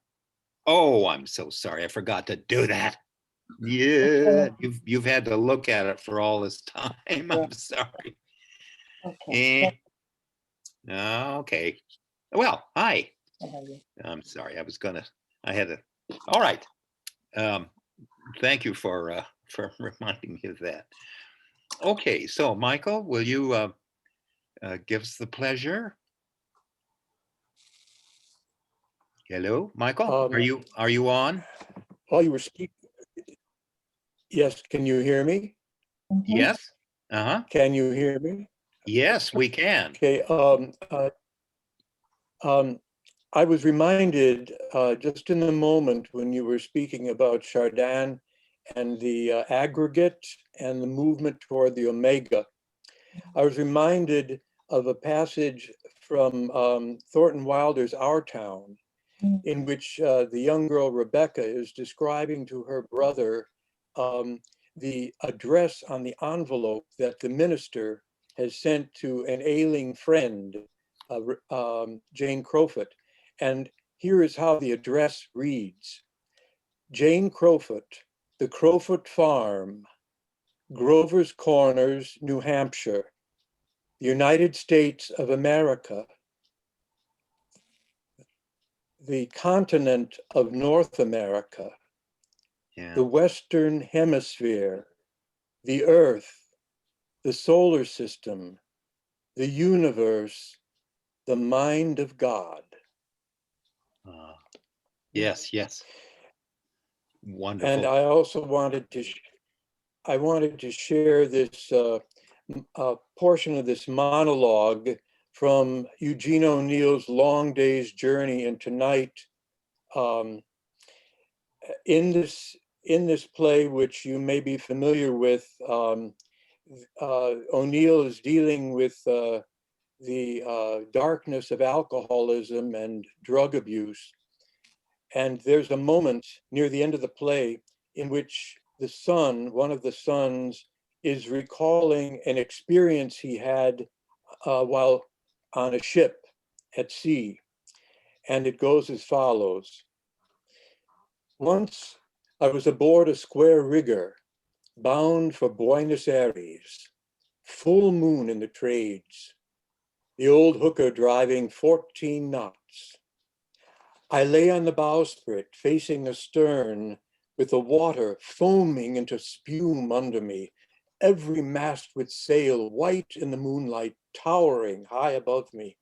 Oh, I'm so sorry. I forgot to do that. Yeah, you've had to look at it for all this time. I'm sorry. Okay. Okay. Well, hi. I have you. I'm sorry. I had to. All right. Thank you for reminding me of that. Okay, so Michael, will you give us the pleasure? Hello, Michael. Are you on? While you were speaking, yes, can you hear me? Mhm. Yes. Uh-huh. Can you hear me? Yes, we can. Okay. I was reminded just in the moment when you were speaking about Chardin and the aggregate and the movement toward the omega. I was reminded of a passage from Thornton Wilder's Our Town, in which the young girl Rebecca is describing to her brother the address on the envelope that the minister has sent to an ailing friend, Jane Crowfoot. And here is how the address reads: Jane Crowfoot, The Crowfoot Farm, Grover's Corners, New Hampshire, United States of America, the continent of North America, Yeah. the Western Hemisphere, the Earth, the solar system, the universe, the mind of God. Yes, yes. Wonderful. And I also wanted to share this portion of this monologue from Eugene O'Neill's Long Day's Journey into Night. In this play, which you may be familiar with, O'Neill is dealing with the darkness of alcoholism and drug abuse. And there's a moment near the end of the play in which the son, one of the sons, is recalling an experience he had while on a ship at sea. And it goes as follows. Once I was aboard a square rigger, bound for Buenos Aires, full moon in the trades, the old hooker driving 14 knots. I lay on the bowsprit, facing astern, with the water foaming into spume under me, every mast with sail white in the moonlight, towering high above me.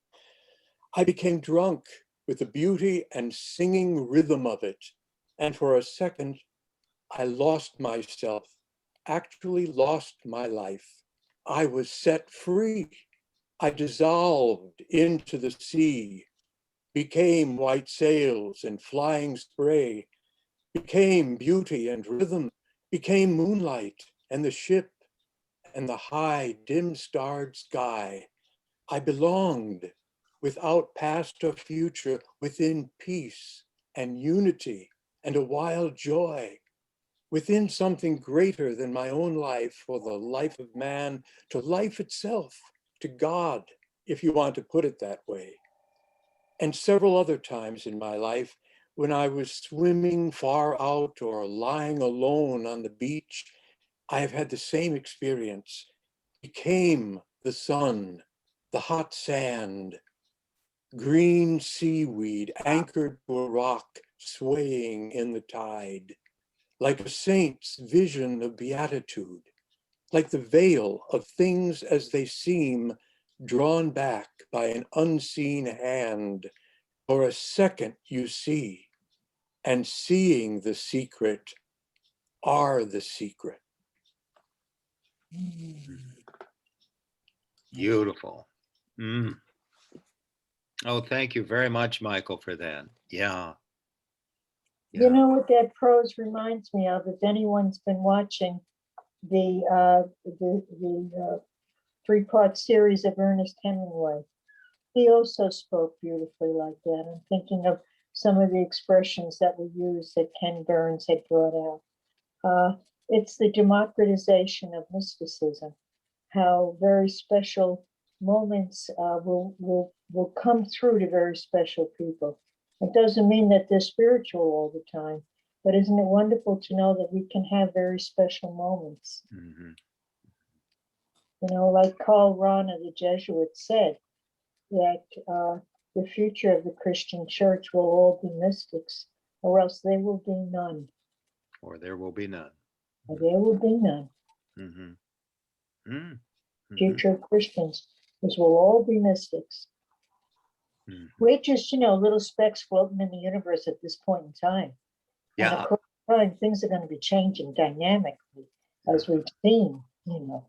I became drunk with the beauty and singing rhythm of it, and for a second, I lost myself, actually lost my life. I was set free. I dissolved into the sea, became white sails and flying spray, became beauty and rhythm, became moonlight and the ship and the high, dim-starred sky. I belonged without past or future, within peace and unity and a wild joy, within something greater than my own life or the life of man, to life itself, to God, if you want to put it that way. And several other times in my life when I was swimming far out or lying alone on the beach, I have had the same experience. Became the sun, the hot sand, green seaweed anchored to a rock, swaying in the tide, like a saint's vision of beatitude, like the veil of things as they seem, drawn back by an unseen hand. For a second you see, and seeing the secret are the secret. Beautiful. Mm. Oh, thank you very much, Michael, for that. Yeah. You know what that prose reminds me of? If anyone's been watching the three-part series of Ernest Hemingway, he also spoke beautifully like that. I'm thinking of some of the expressions that were used that Ken Burns had brought out. It's the democratization of mysticism, how very special moments will come through to very special people. It doesn't mean that they're spiritual all the time, but isn't it wonderful to know that we can have very special moments? Mhm. You know, like Karl Rahner, the Jesuit, said that the future of the Christian church will all be mystics, or else there will be none. Or there will be none. Or there will be none. Mhm. Mm. Mhm. Future of Christians, because we'll all be mystics. Mhm. We're just, little specks floating in the universe at this point in time. And Yeah. of course, things are going to be changing dynamically, as we've seen, Yeah.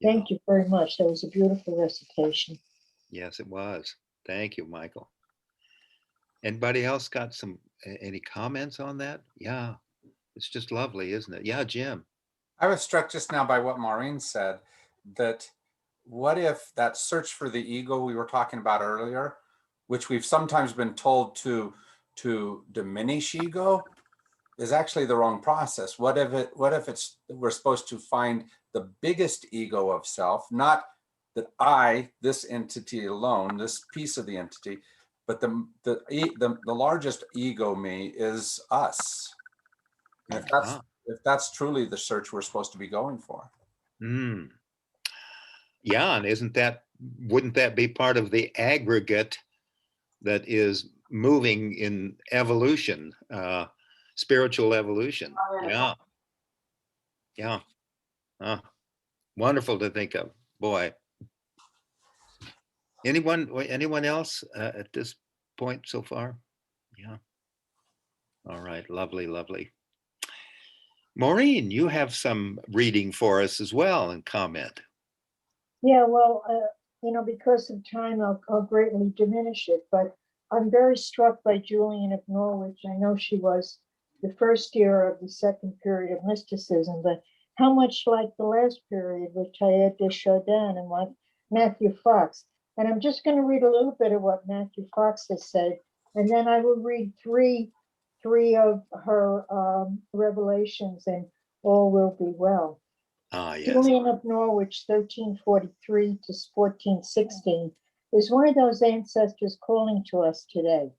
Thank you very much. That was a beautiful recitation. Yes, it was. Thank you, Michael. Anybody else got any comments on that? Yeah, it's just lovely, isn't it? Yeah, Jim. I was struck just now by what Maureen said, that what if that search for the ego we were talking about earlier, which we've sometimes been told to diminish ego, is actually the wrong process? What if we're supposed to find the biggest ego of self, not that I, this entity alone, this piece of the entity, but the largest ego me is us. And if that's truly the search we're supposed to be going for. Mm. Yeah, and wouldn't that be part of the aggregate that is moving in evolution, spiritual evolution? Yeah. Yeah. Wonderful to think of. Boy. Anyone else at this point so far? Yeah. All right. Lovely, lovely. Maureen, you have some reading for us as well and comment. Yeah, well, because of time, I'll greatly diminish it, but I'm very struck by Julian of Norwich. I know she was the first year of the second period of mysticism, but how much like the last period with Teilhard de Chardin and what Matthew Fox. And I'm just going to read a little bit of what Matthew Fox has said, and then I will read three of her revelations, and all will be well. Ah, yes. Julian of Norwich, 1343 to 1416, is one of those ancestors calling to us today.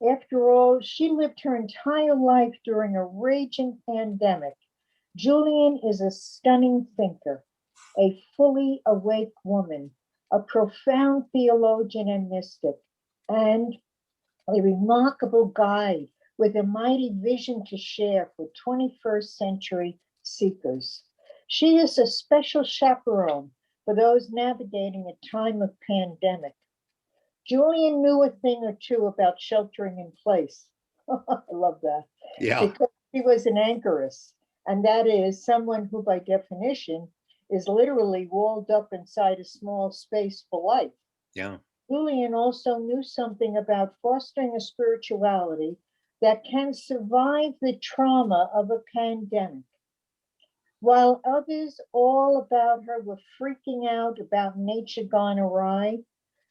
After all, she lived her entire life during a raging pandemic. Julian is a stunning thinker, a fully awake woman, a profound theologian and mystic, and a remarkable guide with a mighty vision to share for 21st century seekers. She is a special chaperone for those navigating a time of pandemic. Julian knew a thing or two about sheltering in place. I love that. Yeah. Because she was an anchoress, and that is someone who, by definition, is literally walled up inside a small space for life. Yeah. Julian also knew something about fostering a spirituality that can survive the trauma of a pandemic. While others all about her were freaking out about nature gone awry,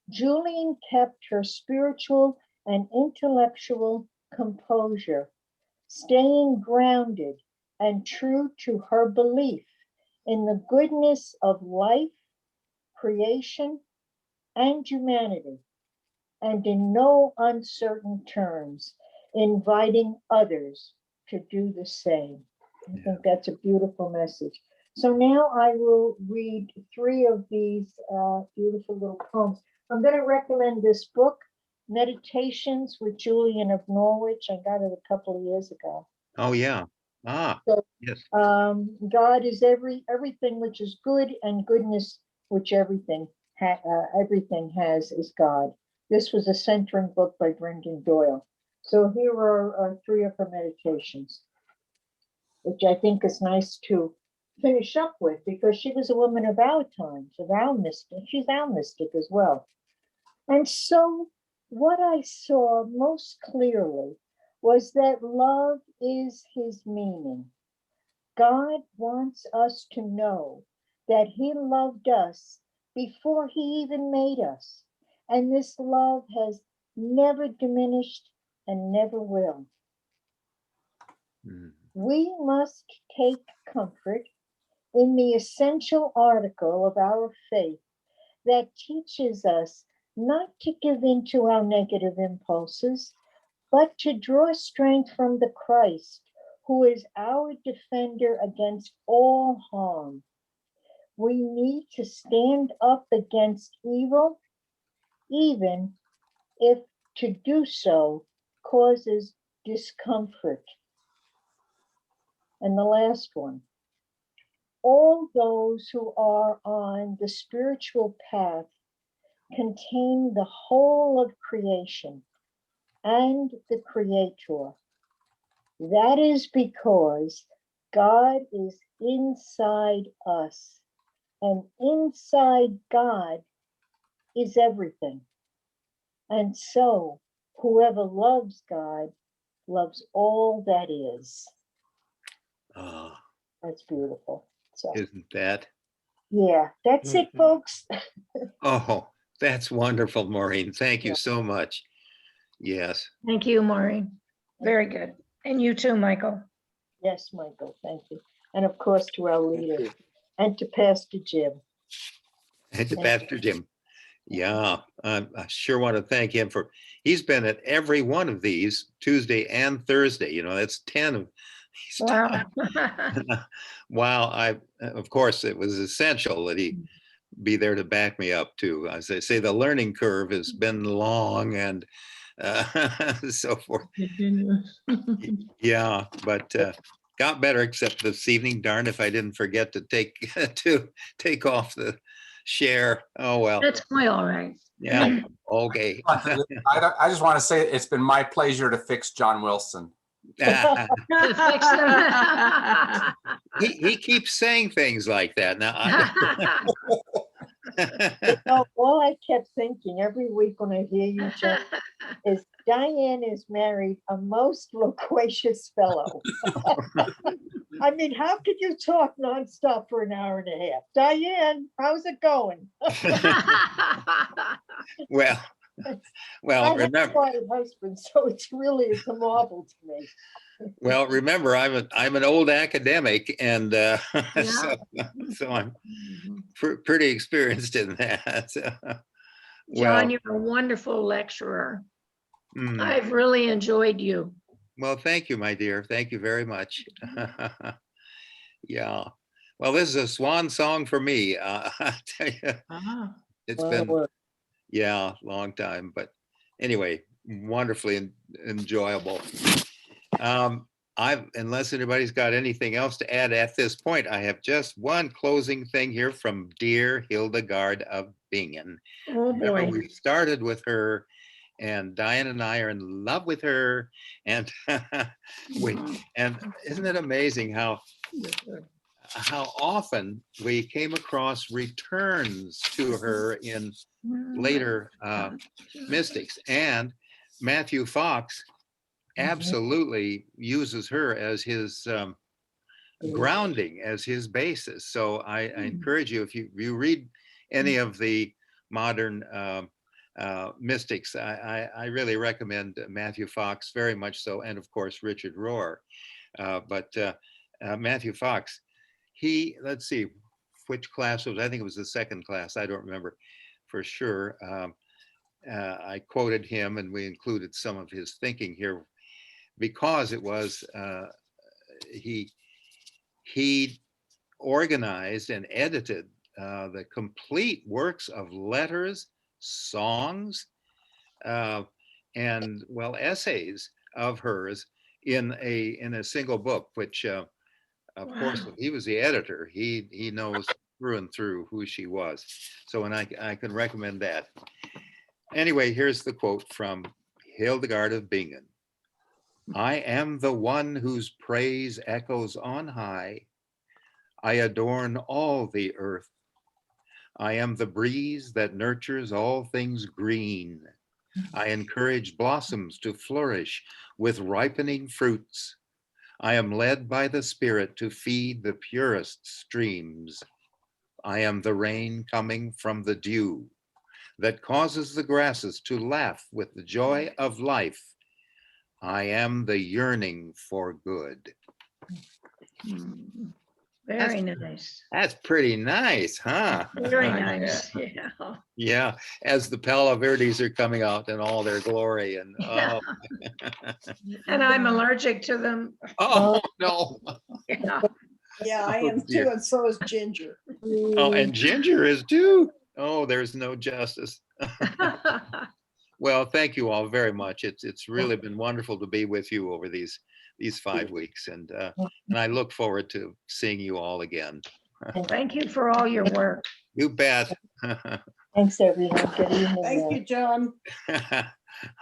Julian kept her spiritual and intellectual composure, staying grounded and true to her belief in the goodness of life, creation, and humanity, and in no uncertain terms, inviting others to do the same. I think that's a beautiful message. So now I will read three of these beautiful little poems. I'm going to recommend this book, Meditations with Julian of Norwich. I got it a couple of years ago. Oh, yeah. Ah, So, yes. God is everything which is good, and goodness which everything has is God. This was a centering book by Brendan Doyle. So here are three of her meditations, which I think is nice to finish up with, because she was a woman of our times, of our mystic. She's our mystic as well. And so what I saw most clearly was that love is his meaning. God wants us to know that he loved us before he even made us. And this love has never diminished and never will. Mm. We must take comfort in the essential article of our faith that teaches us not to give in to our negative impulses, but to draw strength from the Christ, who is our defender against all harm. We need to stand up against evil, even if to do so causes discomfort. And the last one, all those who are on the spiritual path contain the whole of creation and the Creator. That is because God is inside us, and inside God is everything. And so whoever loves God loves all that is. Ah, That's beautiful. So isn't that? yeah, that's it, folks. Oh, that's wonderful, Maureen. Thank you Yeah. so much. Yes. Thank you, Maureen. Very good. And you too, Michael. Yes, Michael, thank you. And of course to our leader and to Pastor Jim. And to Thank Pastor Jim. Yeah, I sure want to thank him for, he's been at every one of these Tuesday and Thursday. You know, that's 10 of these Wow. Wow, of course, it was essential that he be there to back me up too. As I say, the learning curve has been long and so forth. Yeah, but got better except this evening. Darn if I didn't forget to take off the share. Oh well, That's quite all right. yeah, okay. I just want to say it's been my pleasure to fix John Wilson. To fix them. He keeps saying things like that. Now, No, all I kept thinking every week when I hear you, Jeff, is Diane is married a most loquacious fellow. I mean, how could you talk nonstop for an hour and a half? Diane, how's it going? well, I have a remember. quiet husband, so it's a marvel to me. Well, remember, I'm an old academic, and Yeah. so I'm pretty experienced in that. John, you're a wonderful lecturer. mm, I've really enjoyed you. well, thank you, my dear. Thank you very much. Yeah. Well, this is a swan song for me. I tell you, it's been, Well, yeah, long time, but anyway, wonderfully enjoyable. Unless anybody's got anything else to add at this point, I have just one closing thing here from dear Hildegard of Bingen. Oh, Remember, boy. we started with her, and Diane and I are in love with her, and and isn't it amazing how often we came across returns to her in later mystics, and Matthew Fox absolutely uses her as his grounding, as his basis. So I encourage you, if you read any of the modern mystics, I really recommend Matthew Fox very much so, and of course Richard Rohr. But Matthew Fox, let's see which class it was. I think it was the second class. I don't remember for sure. I quoted him, and we included some of his thinking here, because it was he organized and edited the complete works of letters, songs, and essays of hers in a single book, which of course he was the editor. He knows through and through who she was. So, and I can recommend that. Anyway, here's the quote from Hildegard of Bingen. I am the one whose praise echoes on high. I adorn all the earth. I am the breeze that nurtures all things green. I encourage blossoms to flourish with ripening fruits. I am led by the Spirit to feed the purest streams. I am the rain coming from the dew that causes the grasses to laugh with the joy of life. I am the yearning for good. Mm, Very nice. That's pretty nice, huh? Very like nice. Yeah. Yeah, as the Palo Verdes are coming out in all their glory and Yeah. oh, And I'm allergic to them. oh no. Yeah. Yeah, I Oh, am dear. too, and so is Ginger. Oh, and Ginger is too. Oh, there's no justice. Well, thank you all very much. It's really been wonderful to be with you over these 5 weeks, and I look forward to seeing you all again. Thank you for all your work. You bet. Thanks, everyone. Good evening. Thank you, John.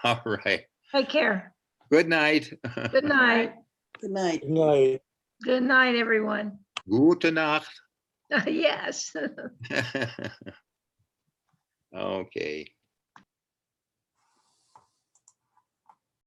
All right. Take care. Good night. Good night. Good night. Good night. Good night, everyone. Gute Nacht. Yes. Okay.